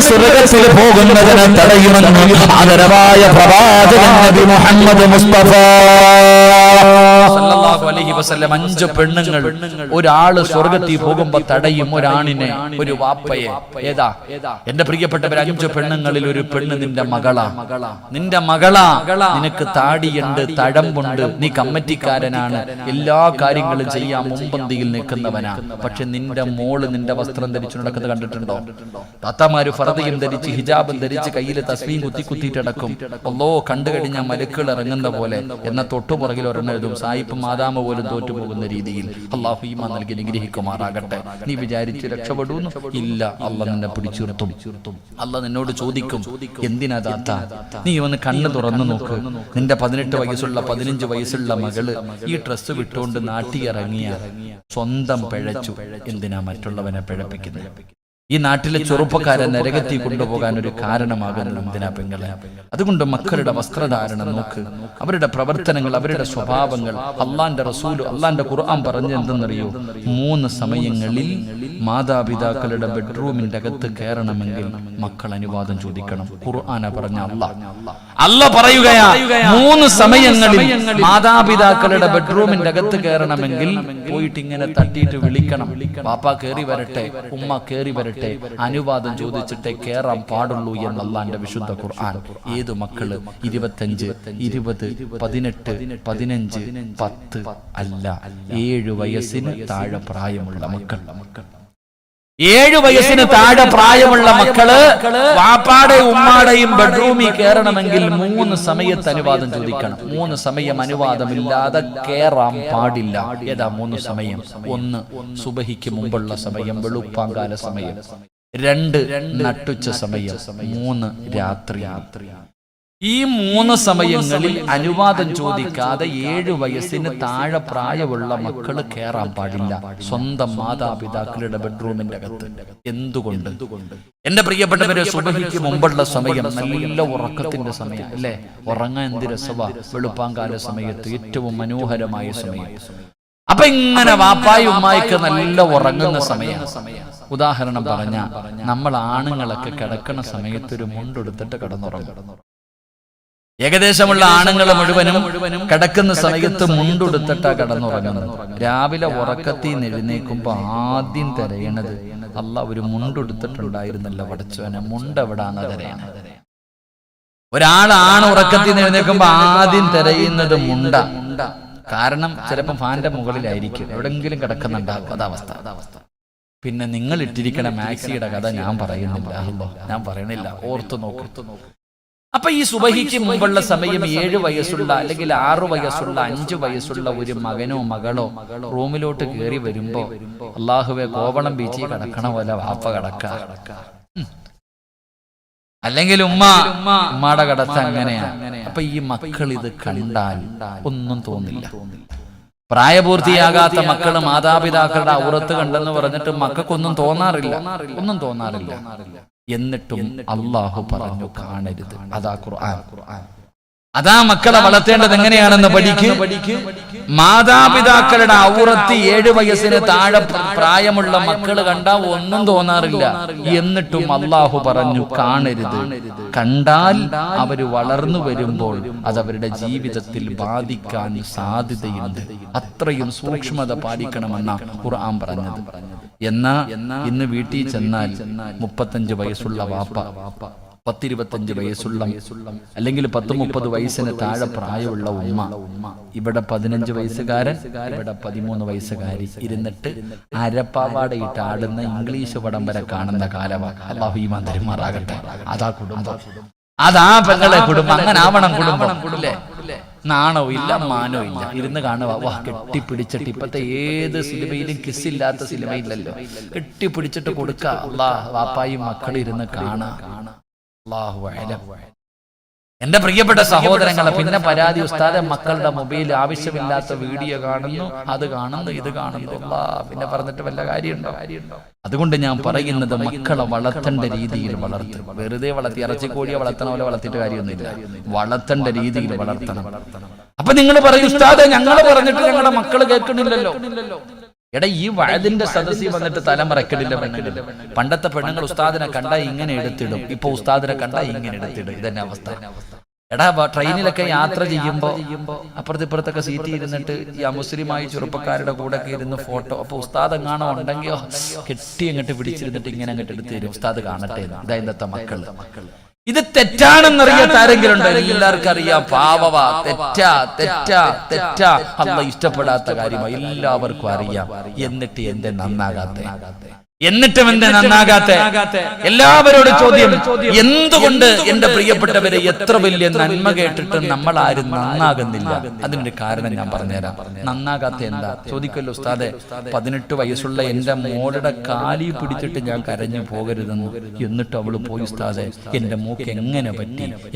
സ്വർഗ്ഗത്തിൽ പോകുന്നതിനെ തടയുമെന്ന് ആദരവായ പ്രവാചകൻ നബി മുഹമ്മദ് മുസ്തഫ സല്ലല്ലാഹു അലൈഹി വസല്ലം. 5 പെണ്ണുങ്ങൾ ഒരാള് സ്വർഗ്ഗത്തിൽ പോകുമ്പോ തടയും ഒരാണിനെ, ഒരു വാപ്പയെ. ഏതാ? എന്റെ പ്രിയപ്പെട്ടവർ, 5 പെണ്ണുങ്ങളിൽ ഒരു പെണ്ണ് നിന്റെ മകളാ. നിന്റെ മകളാ. നിനക്ക് താടിയുണ്ട്, തഴമ്പുണ്ട്, നീ കമ്മിറ്റിക്കാരനാണ്, എല്ലാ കാര്യങ്ങളും ചെയ്യാൻ മുമ്പന്തിയിൽ നിൽക്കുന്നവനാ. പക്ഷെ നിന്റെ മോള് നിന്റെ വസ്ത്രം ധരിച്ചു നടക്കുന്നത് കണ്ടിട്ടുണ്ടോ? താത്തമാര് ഫർദയും ധരിച്ച് ഹിജാബും ധരിച്ച് കയ്യിൽ തസ്ബീഹ് കുത്തിയിട്ടടക്കും. അല്ലോ കണ്ടു കഴിഞ്ഞാൽ മലക്കുകൾ ഇറങ്ങുന്ന പോലെ. എന്ന തൊട്ടുപുറകിൽ ഒരെണ്ണം എഴുതും സായിപ്പ് മാതാമ പോലും തോറ്റുപോകുന്ന രീതിയിൽ. അള്ളാഹു ഈമാൻ നൽകി നിഗ്രഹിക്കുമാറാകട്ടെ. നീ വിചാരിച്ച് രക്ഷപ്പെടൂന്ന്? ഇല്ല, അള്ളാഹ് നിന്നെ പിടിച്ചുർത്തും. അള്ളാഹ് നിന്നോട് ചോദിക്കും, എന്തിനാ താത്ത? നീ ഒന്ന് കണ്ണ് തുറന്നു നോക്ക്. നിന്റെ 18 വയസ്സുള്ള 15 വയസ്സുള്ള മകള് ഈ ഡ്രസ്സ് വിട്ടുകൊണ്ട് നാട്ടിയിറങ്ങിയ സ്വന്തം പിഴച്ചു. എന്തിനാ മറ്റുള്ളവനെ പിഴപ്പിക്കുന്നത്? ഈ നാട്ടിലെ ചെറുപ്പക്കാരെ നരകത്തിൽ കൊണ്ടുപോകാൻ ഒരു കാരണമാകുന്നത് എന്തിനാ പെങ്ങളെ? അതുകൊണ്ട് മക്കളുടെ വസ്ത്രധാരണം നോക്ക്, അവരുടെ പ്രവർത്തനങ്ങൾ, അവരുടെ സ്വഭാവങ്ങൾ. അള്ളാന്റെ റസൂല്, അള്ളാന്റെ ഖുർആൻ പറഞ്ഞ എന്തെന്നറിയോ? 3 സമയങ്ങളിൽ മാതാപിതാക്കളുടെ ബെഡ്റൂമിന്റെ അകത്ത് കയറണമെങ്കിൽ മക്കൾ അനുവാദം ചോദിക്കണം. ഖുർആന പറഞ്ഞ അല്ല പറയുകയാ, 3 സമയങ്ങളിൽ മാതാപിതാക്കളുടെ ബെഡ്റൂമിന്റെ അകത്ത് കയറണമെങ്കിൽ പോയിട്ട് ഇങ്ങനെ തട്ടിയിട്ട് വിളിക്കണം. പാപ്പ കേറി വരട്ടെ, ഉമ്മ കേറി വരട്ടെ, അനുവാദം ചോദിച്ചിട്ടേ കേറാൻ പാടുള്ളൂ എന്ന് അല്ലാഹുവിന്റെ വിശുദ്ധ ഖുർആൻ. ഏതു മക്കള്? 25, 20, 18, 15, 10 അല്ല, 7 വയസ്സിന് താഴെ പ്രായമുള്ള മക്കൾ. 7 വയസ്സിന് താഴെ പ്രായമുള്ള മക്കള് വാപ്പാടെയും ഉമ്മാടെയും ബെഡ്റൂമിൽ കയറണമെങ്കിൽ 3 സമയത്ത് അനുവാദം ചോദിക്കണം. 3 സമയം അനുവാദമില്ലാതെ കയറാൻ പാടില്ല. ഏതാ 3 സമയം? 1 സുബഹിക്ക് മുമ്പുള്ള സമയം, വെളുപ്പാങ്കാല സമയം. 2 നട്ടുച്ച സമയം. 3 രാത്രി. ഈ 3 സമയങ്ങളിൽ അനുവാദം ചോദിക്കാതെ 7 വയസ്സിന് താഴെ പ്രായമുള്ള മക്കള് കയറാൻ പാടില്ല സ്വന്തം മാതാപിതാക്കളുടെ ബെഡ്റൂമിന്റെ അകത്ത്. എന്തുകൊണ്ട്? എന്റെ പ്രിയപ്പെട്ടവരെ, സുബഹിക്ക് മുമ്പുള്ള സമയം നല്ല ഉറക്കത്തിന്റെ സമയം അല്ലേ? ഉറങ്ങാൻ എന്ത് രസവാ! വെളുപ്പാങ്കാല സമയത്ത് ഏറ്റവും മനോഹരമായ സമയം. അപ്പൊ ഇങ്ങനെ വാപ്പായി ഉമ്മായിക്ക് നല്ല ഉറങ്ങുന്ന സമയം. ഉദാഹരണം പറഞ്ഞ, നമ്മൾ ആണുങ്ങളൊക്കെ കിടക്കുന്ന സമയത്ത് ഒരു മുണ്ടെടുത്തിട്ട് കിടന്നുറങ്ങും. ഏകദേശമുള്ള ആണുങ്ങൾ മുഴുവനും കിടക്കുന്ന സമയത്ത് മുണ്ടുടുത്തിട്ടാ കിടന്നുറങ്ങുന്നത്. രാവിലെ ഉറക്കത്തിൽ നിന്ന് എഴുന്നേൽക്കുമ്പോ ആദ്യം തിരയണത്, അല്ലാഹ് ഒരു മുണ്ടുടുത്തിട്ടുണ്ടായിരുന്നല്ലോ പടച്ചോനെ, മുണ്ടെവിടാന്ന് തിരയണത്. ഒരാളാണ് ഉറക്കത്തിൽ നിന്ന് എഴുന്നേൽക്കുമ്പോ ആദ്യം തിരയുന്നത് മുണ്ട. കാരണം ചിലപ്പോൾ ഫാന്റെ മുകളിലായിരിക്കും, എവിടെങ്കിലും കിടക്കുന്നുണ്ടാകും. അതാവസ്ഥ. പിന്നെ നിങ്ങൾ ഇട്ടിരിക്കണ മാക്സിയുടെ കഥ ഞാൻ പറയണില്ല, ഓർത്തു നോക്ക്. അപ്പൊ ഈ സുബഹിക്ക് മുമ്പുള്ള സമയം 7 വയസ്സുള്ള അല്ലെങ്കിൽ 6 വയസ്സുള്ള 5 വയസ്സുള്ള ഒരു മകനോ മകളോ റൂമിലോട്ട് കയറി വരുമ്പോ അല്ലാഹുവേ കോവളം ബീച്ചിൽ കിടക്കണ പോലെ വാപ്പ കിടക്ക, അല്ലെങ്കിൽ ഉമ്മയുടെ കടത്ത അങ്ങനെയാ. അപ്പൊ ഈ മക്കൾ ഇത് കണ്ടാൽ ഒന്നും തോന്നില്ല. പ്രായപൂർത്തിയാകാത്ത മക്കള് മാതാപിതാക്കളുടെ ഔറത്ത് കണ്ടെന്ന് പറഞ്ഞിട്ട് മക്കൾക്കൊന്നും തോന്നാറില്ല. എന്നിട്ടും അള്ളാഹു പറഞ്ഞു കാണരുത്. അതാ ഖുർആൻ. അതാ മക്കളെ വളർത്തേണ്ടത് എങ്ങനെയാണെന്ന് പഠിക്ക്. മാതാപിതാക്കളുടെ ഔറത്ത് 7 വയസ്സിന് താഴെ പ്രായമുള്ള മക്കള് കണ്ടാ ഒന്നും തോന്നാറില്ല. എന്നിട്ടും അള്ളാഹു പറഞ്ഞു കാണരുത്. കണ്ടാൽ അവര് വളർന്നു വരുമ്പോൾ അതവരുടെ ജീവിതത്തിൽ ബാധിക്കാൻ സാധ്യതയുണ്ട്. അത്രയും സൂക്ഷ്മത പാലിക്കണമെന്ന ഖുർആൻ പറഞ്ഞത്. എന്നാ ഇന്ന് വീട്ടിൽ ചെന്നാൽ 35 വയസ്സുള്ള വാപ്പ, 10-25 വയസ്സുള്ള അല്ലെങ്കിൽ 10-30 വയസ്സിന് താഴെ പ്രായമുള്ള ഉമ്മ, ഇവിടെ 15 വയസ്സുകാരൻ, ഇവിടെ 13 വയസ്സുകാരി ഇരുന്നിട്ട് അരപ്പാവാടയിട്ട് ആടുന്ന ഇംഗ്ലീഷ് പടം വരെ കാണുന്ന കാലമാണ്. അല്ലാഹു ഈമാൻ തരുമാറാകട്ടെ. അതാ കുടുംബം, അതാ പെങ്ങളെ കുടുംബം. അങ്ങനെ ആവണം കുടുംബം. നാണോ ഇല്ല, മാനോ ഇല്ല, ഇരുന്ന് കാണുക. വാ, കെട്ടിപ്പിടിച്ചിട്ട്. ഇപ്പത്തെ ഏത് സിനിമയിലും കിസ്സില്ലാത്ത സിനിമയില്ലല്ലോ. കെട്ടിപ്പിടിച്ചിട്ട് കൊടുക്ക. അല്ലാഹ് വാപ്പായും മക്കളും ഇരുന്ന് കാണാ. അല്ലാഹു അഅലം. എന്റെ പ്രിയപ്പെട്ട സഹോദരങ്ങളെ, പിന്നെ പരാതി, ഉസ്താദെ മക്കളുടെ മൊബൈൽ ആവശ്യമില്ലാത്ത വീഡിയോ കാണുന്നു, അത് കാണുന്നു, ഇത് കാണുന്നു. പിന്നെ പറഞ്ഞിട്ട് വല്ല കാര്യമുണ്ടോ? അതുകൊണ്ട് ഞാൻ പറയുന്നത്, മക്കളെ വളർത്തേണ്ട രീതിയിൽ വളർത്തും. വെറുതെ വളർത്തി ഇറച്ചിക്കോഴിയെ വളർത്തണ പോലെ വളർത്തിയിട്ട് കാര്യമൊന്നുമില്ല. വളർത്തേണ്ട രീതിയിൽ വളർത്തണം. അപ്പൊ നിങ്ങൾ പറയും, ഉസ്താദെ ഞങ്ങൾ പറഞ്ഞിട്ട് ഞങ്ങളുടെ മക്കള് കേൾക്കണില്ലല്ലോ. എടാ ഈ വഅദിന്റെ സദസ്സിൽ വന്നിട്ട് തലമറക്കലില്ല പെണ്ണുങ്ങൾ. പണ്ടത്തെ പെണ്ണുങ്ങൾ ഉസ്താദിനെ കണ്ടാ ഇങ്ങനെ എടുത്തിടും, ഇപ്പൊ ഉസ്താദിനെ കണ്ടാ ഇങ്ങനെ എടുത്തിടും. ഇതന്നെ അവസ്ഥ. എടാ ട്രെയിനിലൊക്കെ യാത്ര ചെയ്യുമ്പോ അപ്പുറത്തിപ്പുറത്തൊക്കെ സീറ്റിൽ ഇരുന്നിട്ട് ഈ അമുസ്ലിമായി ചെറുപ്പക്കാരുടെ കൂടെ ഒക്കെ ഇരുന്ന് ഫോട്ടോ, അപ്പൊ ഉസ്താദ് എങ്ങാണോ ഉണ്ടെങ്കിലോ കെട്ടി അങ്ങോട്ട് പിടിച്ചിരുന്നിട്ട് ഇങ്ങനെ അങ്ങോട്ട് എടുത്ത് തരും, ഉസ്താദ് കാണട്ടെ. ഇതാ ഇന്നത്തെ മക്കൾ. ഇത് തെറ്റാണെന്നറിയാത്ത ആരെങ്കിലും ഉണ്ടോ? എല്ലാവർക്കും അറിയാം, പാവവാ, തെറ്റാ തെറ്റാ തെറ്റാ, അല്ലാഹ് ഇഷ്ടപ്പെടാത്ത കാര്യമാണ്, എല്ലാവർക്കും അറിയാം. എന്നിട്ട് എന്തേ നന്നാകാത്തെ? എന്നിട്ടും എന്തേ നന്നാകാത്തെ? എല്ലാവരോടും ചോദ്യം, എന്തുകൊണ്ട് എന്റെ പ്രിയപ്പെട്ടവരെ എത്ര വലിയ നന്മ കേട്ടിട്ടും നമ്മൾ ആരും നന്നാകുന്നില്ല? അതിനൊരു കാരണം ഞാൻ പറഞ്ഞുതരാം. നന്നാകാത്ത എന്താ ചോദിക്കല്ലോ ഉസ്താദെ, 18 വയസ്സുള്ള എന്റെ മോളുടെ കാലി പിടിച്ചിട്ട് ഞാൻ കരഞ്ഞു പോകരുതെന്ന്, എന്നിട്ട് അവള് പോയി ഉസ്താദെ എന്റെ മൂക്ക്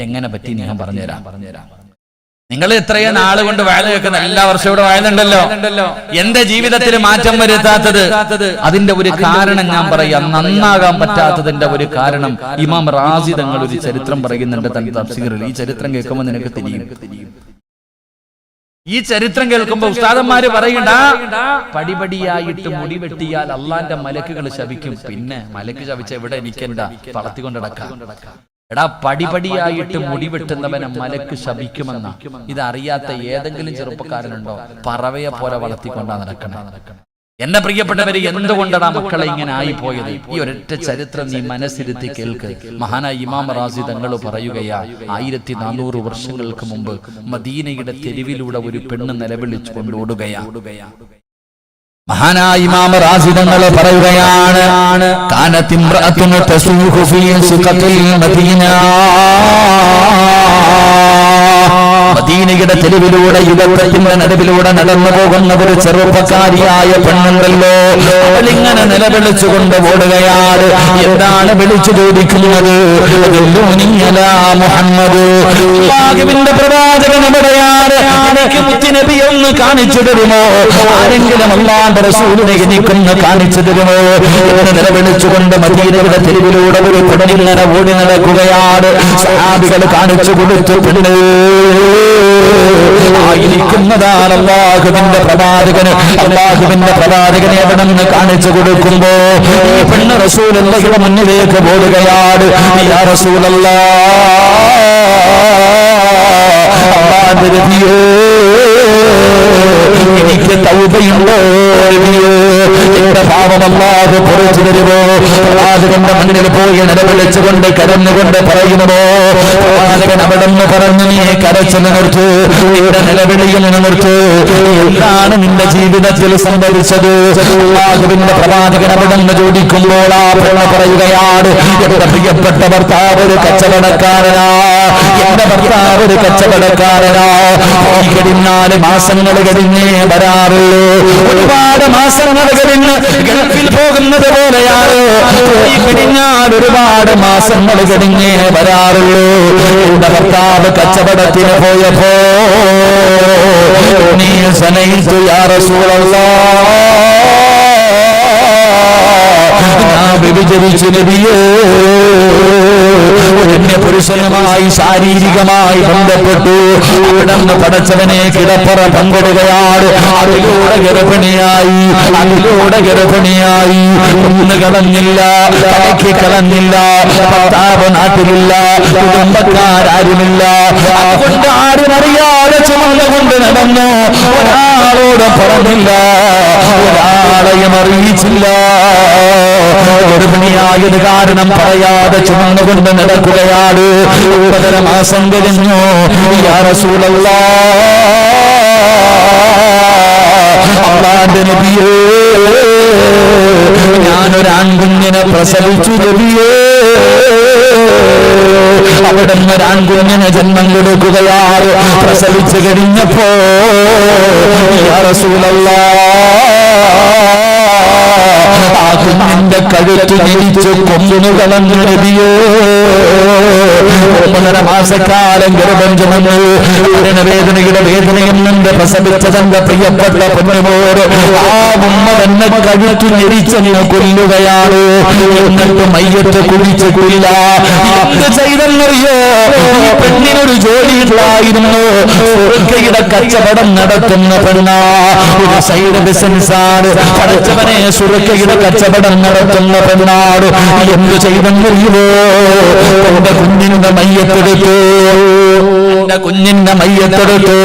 എങ്ങനെ പറ്റി ഞാൻ പറഞ്ഞുതരാം. നിങ്ങൾ എത്രയോ നാള് കൊണ്ട് വയൽ കേൾക്കുന്ന, എല്ലാ വർഷവും ഇവിടെ വയലുണ്ടല്ലോ, എന്റെ ജീവിതത്തിൽ മാറ്റം വരുത്താത്തത് അതിന്റെ ഒരു കാരണം ഞാൻ പറയാം. നന്നാകാൻ പറ്റാത്തതിന്റെ ഒരു കാരണം ഇമാം റാസി തങ്ങൾ ഒരു ചരിത്രം പറയുന്നുണ്ട് തന്റെ തഫ്സീറിൽ. ഈ ചരിത്രം കേൾക്കുമ്പോൾ നിനക്ക് തിരിയും. ഈ ചരിത്രം കേൾക്കുമ്പോ ഉസ്താദന്മാര് പറയണ്ട, പടിപടിയായിട്ട് മുടി വെട്ടിയാൽ അള്ളാന്റെ മലക്കുകൾ ശപിക്കും. പിന്നെ മലക്ക് ശപിച്ച എവിടെ എനിക്കെന്താ വളർത്തിക്കൊണ്ടടക്കാം? എടാ പടിപടിയായിട്ട് മുടി വെട്ടുന്നവനെ മലക്ക് ശപിക്കുമെന്ന ഇതറിയാത്ത ഏതെങ്കിലും ചെറുപ്പക്കാരനുണ്ടോ? പറവയെ പോലെ വളർത്തിക്കൊണ്ടാ നടക്കണം. എന്റെ പ്രിയപ്പെട്ടവര്, എന്തുകൊണ്ടാണ് മക്കളെ ഇങ്ങനെ ആയിപ്പോയത്? ഈ ഒരൊറ്റ ചരിത്രം നീ മനസ്സിരുത്തി കേൾക്ക്. മഹാനായ ഇമാം റാസി തങ്ങൾ പറയുകയാ, 1400 വർഷങ്ങൾക്ക് മുമ്പ് മദീനയുടെ തെരുവിലൂടെ ഒരു പെണ്ണ് നിലവിളിച്ചുകൊണ്ട് ഓടുകയാ. മഹാനായ ഇമാം റാസി തങ്ങൾ പറയുകയാണ്, കാനത്ത് ഇംറഅത്തുൻ തസൂഹു ഫീ സുഖത്തിൽ മദീന. മദീനയുടെ തെരുവിലൂടെ യുഗത്തിന്റെ നടുവിലൂടെ നടന്നു പോകുന്ന ഒരു ചെറുപ്പക്കാരിയായ പെണ്ണുണ്ടല്ലോ, അവളിങ്ങനെ നിലവിളിച്ചുകൊണ്ട് ഓടുകയാണ്. എന്താണ് വിളിച്ചു ചോദിക്കുന്നത്? മുഹമ്മദ്, അല്ലാഹുവിന്റെ പ്രവാചകൻ എവിടെയാണ്? എനിക്ക് മുത്തുനബി ഒന്ന് കാണിച്ചു തരുമോ? ആരെങ്കിലും അല്ലാഹുവിന്റെ റസൂലിനെ എനിക്കൊന്ന് കാണിച്ചു തരുമോ? ഇങ്ങനെ നിലവിളിച്ചുകൊണ്ട് മദീനയുടെ തെരുവിലൂടെ ഒരു പെണ്ണിങ്ങനെ ഓടി നടക്കുകയാണ്. സഹാബികൾ കാണിച്ചു കൊടുത്തു, പെണ്ണ് ആയിരിക്കുന്നതാണ് അല്ലാഹുവിന്റെ പ്രവാചകനെ എവിടെ നിന്ന് കാണിച്ചു കൊടുക്കുമ്പോ ഈ പെണ്ണ് റസൂലുള്ളാഹിയുടെ മുന്നിലേക്ക് ഓടുകയാണ്. യാ റസൂലല്ലാഹ്, അല്ലാഹുവിന്റെ നബിയേ, എനിക്ക് തൗബയുണ്ടോ? എന്റെ പാപം അല്ലാഹു പുറത്തു തരുമോ? പ്രവാചകന്റെ മുന്നിൽ പോയി നിലവിളിച്ചുകൊണ്ട് കരഞ്ഞുകൊണ്ട് പറയുമോ? പ്രവാചകൻ അവിടെ നിന്ന് പറഞ്ഞു, നീ കരച്ചു നിർത്തു, നിന്റെ നിലവിളിയിൽ നിർത്തു. എന്താണ് നിന്റെ ജീവിതത്തിൽ സംഭവിച്ചത്? അല്ലാഹുവിന്റെ പ്രവാചകൻ അവിടെ നിന്ന് ചോദിക്കുമ്പോൾ ആ പെണ്ണ് പറയുകയാണ്, എന്റെ പ്രിയപ്പെട്ട ഭർത്താവ് ഒരു കച്ചവടക്കാരനാ, എന്റെ ഭർത്താവ് ഒരു കച്ചവടക്കാരനാ. ഈ കഴിഞ്ഞാൽ മാസങ്ങൾ കഴിഞ്ഞേ വരാറുള്ളൂ. ഒരുപാട് മാസങ്ങൾ കഴിഞ്ഞ് ഗൾഫിൽ പോകുന്നത് പോലെയാണ്. ഈ കഴിഞ്ഞാൽ ഒരുപാട് മാസങ്ങൾ കഴിഞ്ഞേ വരാറുള്ളൂ. എന്റെ ഭർത്താവ് കച്ചവടത്തിന് പോയപ്പോ നീ സനയിച്ചു യാ റസൂലല്ലാഹ്, ഞാൻ വ്യഭിചരിച്ചു നബിയേ. എന്നെ പുരുഷനുമായി ശാരീരികമായി ബന്ധപ്പെട്ടു. അവിടെ നിന്ന് പടച്ചവനെ കിടപ്പറ പങ്കിടുകയാണ്. അതിലൂടെ ഗർഭിണിയായി ഒന്ന് കളഞ്ഞില്ല, തലയ്ക്ക് കളഞ്ഞില്ല. ഭർത്താവ് നാട്ടിലില്ല, കുടുംബക്കാരുമില്ല. അതുകൊണ്ട് ആരുമറിയാതെ ചുമന്നുകൊണ്ട് നടന്നു. ഒരാളോട് പറഞ്ഞില്ല, ഒരാളെയും അറിയിച്ചില്ല. ഗർഭിണിയായത് കാരണം പറയാതെ ചുമന്നുകൊണ്ട് നടക്കുകയാണ്. 9 മാസം കഴിഞ്ഞു. യാ റസൂലല്ലാഹ്, അല്ലാഹുവിന്റെ നബിയേ, ഞാനൊരു ആൺകുഞ്ഞിനെ പ്രസവിച്ചു നബിയേ. അവിടെ നിന്ന് ഒരു ആൺകുഞ്ഞിനെ ജന്മം കൊടുക്കുകയാണ്. പ്രസവിച്ചു കഴിഞ്ഞപ്പോ യാ റസൂലല്ലാഹ്, ആ കുഞ്ഞിന്റെ കഴുത്ത് ഞെരിച്ച് കൊന്നുകളഞ്ഞു നബിയേ. 9.5 മാസക്കാലം ഗർഭം ചുമന്നു വേദനയുടെ വേദനയും നിന്ന് പ്രസവിച്ച തന്റെ പ്രിയപ്പെട്ട പൊന്നുമോർ ആ ഉമ്മ തന്നെ കഴുത്തു ഞെരിച്ചെന്ന് കൊല്ലുകയാണ്. എന്നിട്ട് മയ്യത്ത് കുഴിച്ച് കൊല്ല. എന്ത് ചെയ്തെന്നറിയോ? ഈ പെണ്ണിനൊരു ജോലി ഉണ്ടായിരുന്നു. സുർക്കയുടെ കച്ചവടം നടത്തുന്ന പെണ്ണാ. ഒരു സൈഡ് ബിസിനസ്സാണ്. പഠിച്ചവനെ സുർക്കയുടെ കച്ചവടം നടത്തുന്ന പെണ്ണാട്. എന്ത് ചെയ്തെന്നറിയോ? എന്റെ കുഞ്ഞിന്റെ മയ്യത്തെടുത്തു. എന്റെ കുഞ്ഞിന്റെ മയ്യത്തെടുത്തു.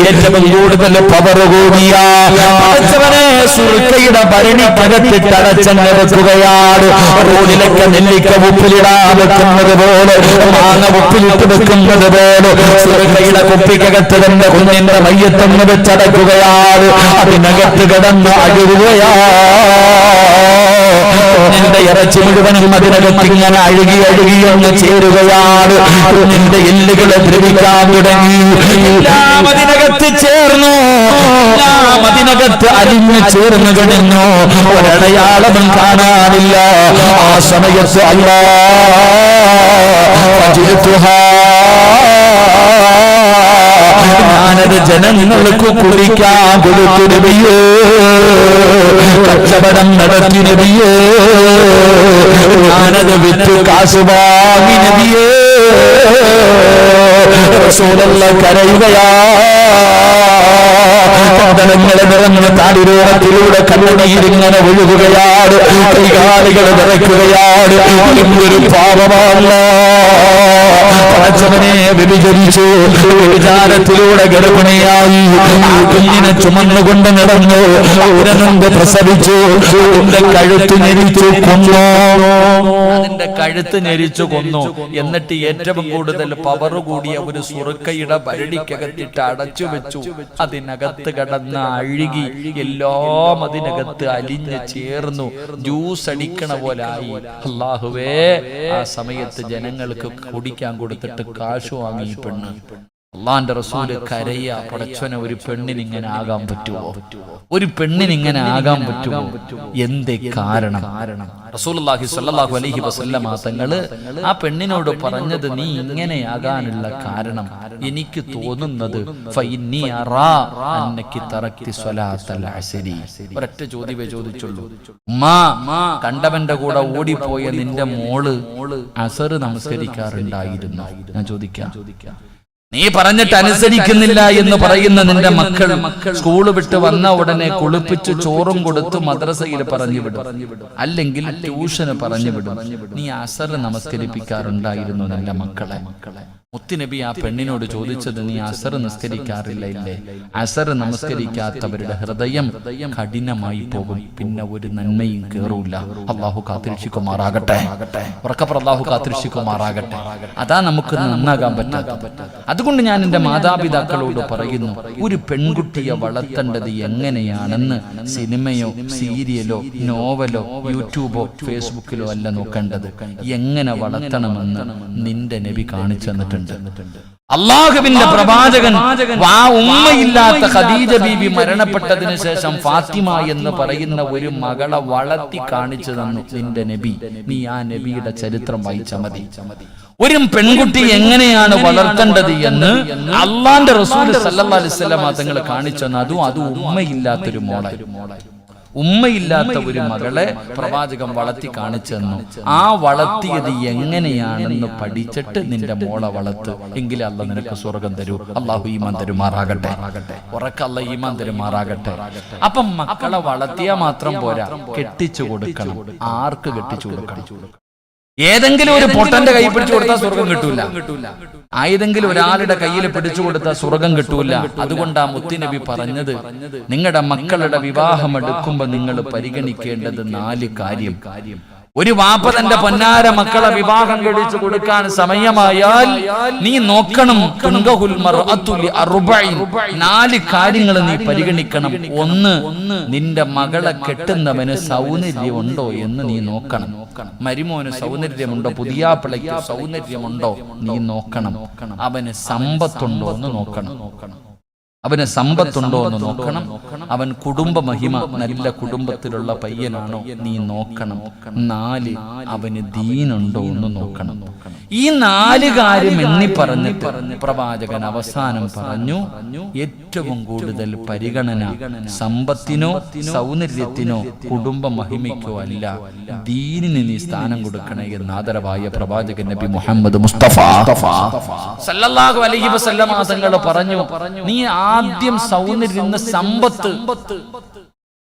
ഏറ്റവും കൂടുതൽ പവർ കൂടിയ പഠിച്ചവനെ സുർക്കയുടെ ഭരണിക്കകത്തിട്ട് അടച്ചങ്ങ് വെക്കുകയാണ്. റോഡിലൊക്കെ നെല്ലിക്ക ഉപ്പിലിടാൻ വെക്കുന്നത് പോലെ, മാങ്ങ ഉപ്പിലിട്ട് വെക്കുന്നത് പോലെ സുർക്കയുടെ കുപ്പിക്കകത്ത് തന്നെ കുഞ്ഞിന്റെ മയ്യത്തെന്ന് വെച്ചടക്കുകയാണ്. അതിനകത്ത് കിടന്ന് അഴുകുകയാ. നിന്റെ ഇറച്ചി മുഴുവനും അതിനകത്ത് ഇങ്ങനെ അഴുകി അഴുകിയൊന്ന് ചേരുകയാണ്. നിന്റെ എല്ലുകളെ ദ്രവിക്കാൻ തുടങ്ങി. എല്ലാം അതിനകത്ത് ചേർന്നു. എല്ലാം അതിനകത്ത് അലിഞ്ഞു ചേർന്നു കഴിഞ്ഞു. ഒരടയാളവും കാണാനില്ല. ആ സമയത്ത് അല്ലാ ഞാനത് ജനങ്ങൾക്ക് കുടിക്കാൻ കൊടുത്തു നബിയേ. കച്ചവടം നടത്തി നബിയേ. ഞാനത് വിറ്റ് കാശ് വാങ്ങി നബിയേ. റസൂലുള്ളാഹി കരയുകയാ. പന്തളങ്ങളെ നിറഞ്ഞ താടിരോണത്തിലൂടെ കണ്ണുനീരിങ്ങനെ ഒഴുകുകയാണ്. കൈകാലുകൾ വിറയ്ക്കുകയാണ്. എന്തൊരു പാപമല്ല. പടച്ചവനെ വ്യഭിചരിച്ചു. വ്യഭിചാരത്തിലൂടെ ഗർഭിണിയായി. ആ കുഞ്ഞിനെ ചുമന്നുകൊണ്ട് നടന്നു. അവരനുണ്ട് പ്രസവിച്ചു. അതിന്റെ കഴുത്ത് ഞെരിച്ചു കൊന്നു. അതിന്റെ കഴുത്ത് ഞെരിച്ചു കൊന്നു. എന്നിട്ട് ഏറ്റവും കൂടുതൽ പവർ കൂടിയ ഒരു സുർക്കയുടെ ഭരണിക്കകത്തിട്ട് അടച്ചു വെച്ചു. അതിനകത്ത് കടന്ന് അഴുകി എല്ലാം അതിനകത്ത് അലിഞ്ഞ് ചേർന്നു. ജ്യൂസ് അടിക്കണ പോലായി. അല്ലാഹുവേ, ആ സമയത്ത് ജനങ്ങൾക്ക് കുടിക്കാൻ കൊടുത്തിട്ട് കാശ് വാങ്ങി പെണ്ണ്. അള്ളാന്റെ റസൂല് കരയ. പടച്ചവനെ, ഒരു പെണ്ണിന് ഇങ്ങനെ ആകാൻ പറ്റുമോ? ഒരു പെണ്ണിന് ഇങ്ങനെ ആകാൻ പറ്റുമോ? എന്തേ കാരണം? റസൂലുള്ളാഹി സ്വല്ലല്ലാഹു അലൈഹി വസല്ലമ തങ്ങള് ആ പെണ്ണിനോട് പറഞ്ഞത്, നീ ഇങ്ങനെയാകാനുള്ള കാരണം എനിക്ക് തോന്നുന്നത് ഫഇന്നി അറാ അന്നകി തറക്തി സ്വലാത്തൽ അസ്രി. ഒരൊറ്റ ചോദ്യമേ ചോദിച്ചുള്ളൂ. ഉമ്മാ, കണ്ടവന്റെ കൂടെ ഓടിപ്പോയ നിന്റെ മോള് അസർ നമസ്കരിക്കാറുണ്ടായിരുന്നു. ഞാൻ ചോദിക്കാം, നീ പറഞ്ഞിട്ട് അനുസരിക്കുന്നില്ല എന്ന് പറയുന്ന നിന്റെ മക്കൾ സ്കൂള് വിട്ട് വന്ന ഉടനെ കുളിപ്പിച്ച് ചോറും കൊടുത്ത് മദ്രസയിൽ പറഞ്ഞു വിടും, അല്ലെങ്കിൽ ട്യൂഷന് പറഞ്ഞു വിടും. നീ അസർ നമസ്കരിപ്പിക്കാറുണ്ടായിരുന്നു നിന്റെ മക്കളെ? മുത്തുനബി ആ പെണ്ണിനോട് ചോദിച്ചത്, നീ അസർ നിസ്കരിക്കാറില്ല ഇല്ലേ? അസർ നമസ്കരിക്കാത്തവരുടെ ഹൃദയം കഠിനമായി പോകും, പിന്നെ ഒരു നന്മയും കേറൂല. അള്ളാഹു കാത്തിരക്ഷിക്കുമാറാകട്ടെ. ഉറക്കപ്പുറം അള്ളാഹു കാത്തിരക്ഷിക്കുമാറാകട്ടെ. അതാ നമുക്ക് നന്നാകാൻ പറ്റാത്ത. അതുകൊണ്ട് ഞാൻ എൻ്റെ മാതാപിതാക്കളോട് പറയുന്നു, ഒരു പെൺകുട്ടിയെ വളർത്തേണ്ടത് എങ്ങനെയാണെന്ന് സിനിമയോ സീരിയലോ നോവലോ യൂട്യൂബോ ഫേസ്ബുക്കിലോ അല്ല നോക്കേണ്ടത്. എങ്ങനെ വളർത്തണമെന്ന് നിന്റെ നബി കാണിച്ചു തന്നിട്ടുണ്ട്. അള്ളാഹുവിന്റെ പ്രവാചകൻ ഉമ്മയില്ലാത്ത ഖദീജ ബീവി മരണപ്പെട്ടതിന് ശേഷം ഫാത്തിമ എന്ന് പറയുന്ന ഒരു മകളെ വളർത്തി കാണിച്ചു തന്നു നിന്റെ നബി. നീ ആ നബിയുടെ ചരിത്രം വായിച്ചാൽ മതി. ഒരു പെൺകുട്ടി എങ്ങനെയാണ് വളർത്തേണ്ടത് എന്ന് അള്ളാന്റെ റസൂൽ സല്ലല്ലാഹു അലൈഹി വസല്ലം തങ്ങൾ കാണിച്ചു തന്നു. അതും ഉമ്മയില്ലാത്തൊരു മോളെ, ഉമ്മയില്ലാത്ത ഒരു മകളെ പ്രവാചകൻ വളർത്തി കാണിച്ചു തന്നു. ആ വളർത്തിയത് എങ്ങനെയാണെന്ന് പഠിച്ചിട്ട് നിന്റെ മോളെ വളർത്ത്, എങ്കിലേ അള്ളാഹ് നിനക്ക് സ്വർഗം തരൂ. അള്ളാഹു ഈമാൻ തരുമാറാകട്ടെ. ഉറക്കല്ല ഈമാൻ തരുമാറാകട്ടെ. അപ്പം മക്കളെ വളർത്തിയാൽ മാത്രം പോരാ, കെട്ടിച്ചു കൊടുക്കണം. ആർക്ക് കെട്ടിച്ചു കൊടുക്കണം? ഏതെങ്കിലും ഒരു പൊട്ടന്റെ കൈ പിടിച്ചു കൊടുത്താൽ സ്വർഗം കിട്ടൂല. ആയതെങ്കിലും ഒരാളുടെ കയ്യിൽ പിടിച്ചു കൊടുത്താൽ സ്വർഗം കിട്ടൂല. അതുകൊണ്ടാ മുത്തുനബി പറഞ്ഞത്, നിങ്ങളുടെ മക്കളുടെ വിവാഹം എടുക്കുമ്പോൾ നിങ്ങൾ പരിഗണിക്കേണ്ടത് 4 കാര്യം. ഒരു വാപ്പ തന്റെ പൊന്നാര മക്കളെ വിവാഹം കഴിച്ചു കൊടുക്കാൻ സമയമായാൽ നീ നോക്കണം, 4 കാര്യങ്ങൾ നീ പരിഗണിക്കണം. 1, നിന്റെ മകളെ കെട്ടുന്നവന് സൗന്ദര്യമുണ്ടോ എന്ന് നീ നോക്കണം. മരുമോന് സൗന്ദര്യമുണ്ടോ, പുതിയാപ്പിളയ്ക്ക് സൗന്ദര്യമുണ്ടോ നീ നോക്കണം. അവന് സമ്പത്തുണ്ടോ എന്ന് നോക്കണം. അവന് സമ്പത്തുണ്ടോ എന്ന് നോക്കണം. അവൻ കുടുംബ മഹിമ, നല്ല കുടുംബത്തിലുള്ള പയ്യനാണോ നീ നോക്കണം. 4 അവന് ദീനുണ്ടോ എന്ന് നോക്കണം. ഈ 4 കാര്യം എണ്ണി പറഞ്ഞിട്ട് പ്രവാചകൻ അവസാനം പറഞ്ഞു, ഏറ്റവും കൂടുതൽ പരിഗണന സമ്പത്തിനോ സൗന്ദര്യത്തിനോ കുടുംബ മഹിമയ്ക്കോ അല്ല, ദീനിന് നീ സ്ഥാനം കൊടുക്കണേ എന്ന് ആദരവായ പ്രവാചകൻ നബി മുഹമ്മദ് മുസ്തഫ സല്ലല്ലാഹു അലൈഹി വസല്ലം തങ്ങൾ പറഞ്ഞു, നീ ആദ്യം സൗന്ദര്യം, സമ്പത്ത്,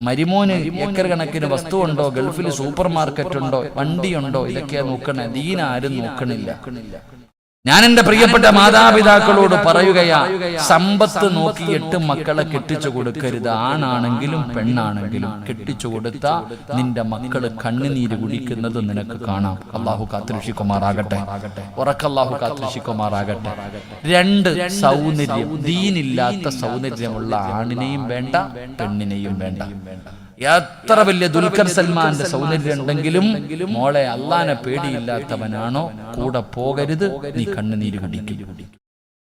മരിമോന് ഏക്കർ കണക്കിന് വസ്തുവുണ്ടോ, ഗൾഫിൽ സൂപ്പർ മാർക്കറ്റ് ഉണ്ടോ, വണ്ടിയുണ്ടോ, ഇതൊക്കെ നോക്കണേ. ദീൻ ആരും നോക്കണില്ല. ഞാൻ എന്റെ പ്രിയപ്പെട്ട മാതാപിതാക്കളോട് പറയുകയാ, സമ്പത്ത് നോക്കി 8 മക്കളെ കെട്ടിച്ചു കൊടുക്കരുത്. ആണാണെങ്കിലും പെണ്ണാണെങ്കിലും കെട്ടിച്ചു കൊടുത്ത നിന്റെ മക്കള് കണ്ണുനീര് കുടിക്കുന്നത് നിനക്ക് കാണാം. അള്ളാഹു കാത്തുരക്ഷിക്കുമാറാകട്ടെ, ഉറക്കല്ലാഹു കാത്തുരക്ഷിക്കുമാറാകട്ടെ. 2 സൗന്ദര്യം, ദീനില്ലാത്ത സൗന്ദര്യമുള്ള ആണിനെയും വേണ്ട, പെണ്ണിനെയും വേണ്ട. എത്ര വലിയ ദുൽഖർ സൽമാന്റെ സൗന്ദര്യം ഉണ്ടെങ്കിലും മോളെ അള്ളാനെ പേടിയില്ലാത്തവനാണോ കൂടെ പോകരുത്. നീ കണ്ണുനീര് കുടിക്കും,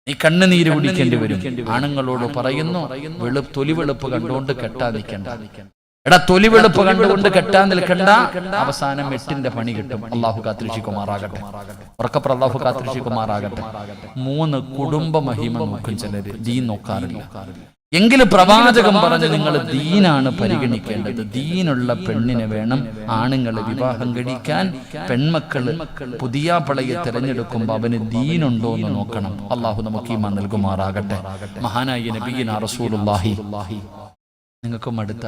നീ കണ്ണുനീര് കുടിക്കേണ്ടി വരും. ആണുങ്ങളോട് പറയുന്നു, തൊലിവെളുപ്പ് കണ്ടുകൊണ്ട് കെട്ടാൻ നിൽക്കണ്ട. എടാ, തൊലിവെളുപ്പ് കണ്ടുകൊണ്ട് കെട്ടാൻ നിൽക്കണ്ട, അവസാനം 8ന്റെ പണി കിട്ടും. അള്ളാഹു കാത്തുരക്ഷിക്കുമാറാകട്ടെ, ഉറക്കപ്പുറ അള്ളാഹു കാത്തുരക്ഷിക്കുമാറാകട്ടെ. 3 കുടുംബ മഹിമ നോക്കും ചിലര്, ദീൻ നോക്കാറില്ല. എങ്കിലും പ്രവാചകൻ പറഞ്ഞു, നിങ്ങൾ ദീനാണ് പരിഗണിക്കേണ്ടത്. ദീനുള്ള പെണ്ണിനെ വേണം ആണുങ്ങളെ വിവാഹം കഴിക്കാൻ. പെൺമക്കള് പുതിയ പളയെ തിരഞ്ഞെടുക്കുമ്പോൾ അവന് ദീനുണ്ടോ എന്ന് നോക്കണം. അള്ളാഹു നമുക്ക് ഈമാൻ നൽകുമാറാകട്ടെ. മഹാനായ നബിയിനാ റസൂലുള്ളാഹി. നിങ്ങൾക്ക് മടുത്ത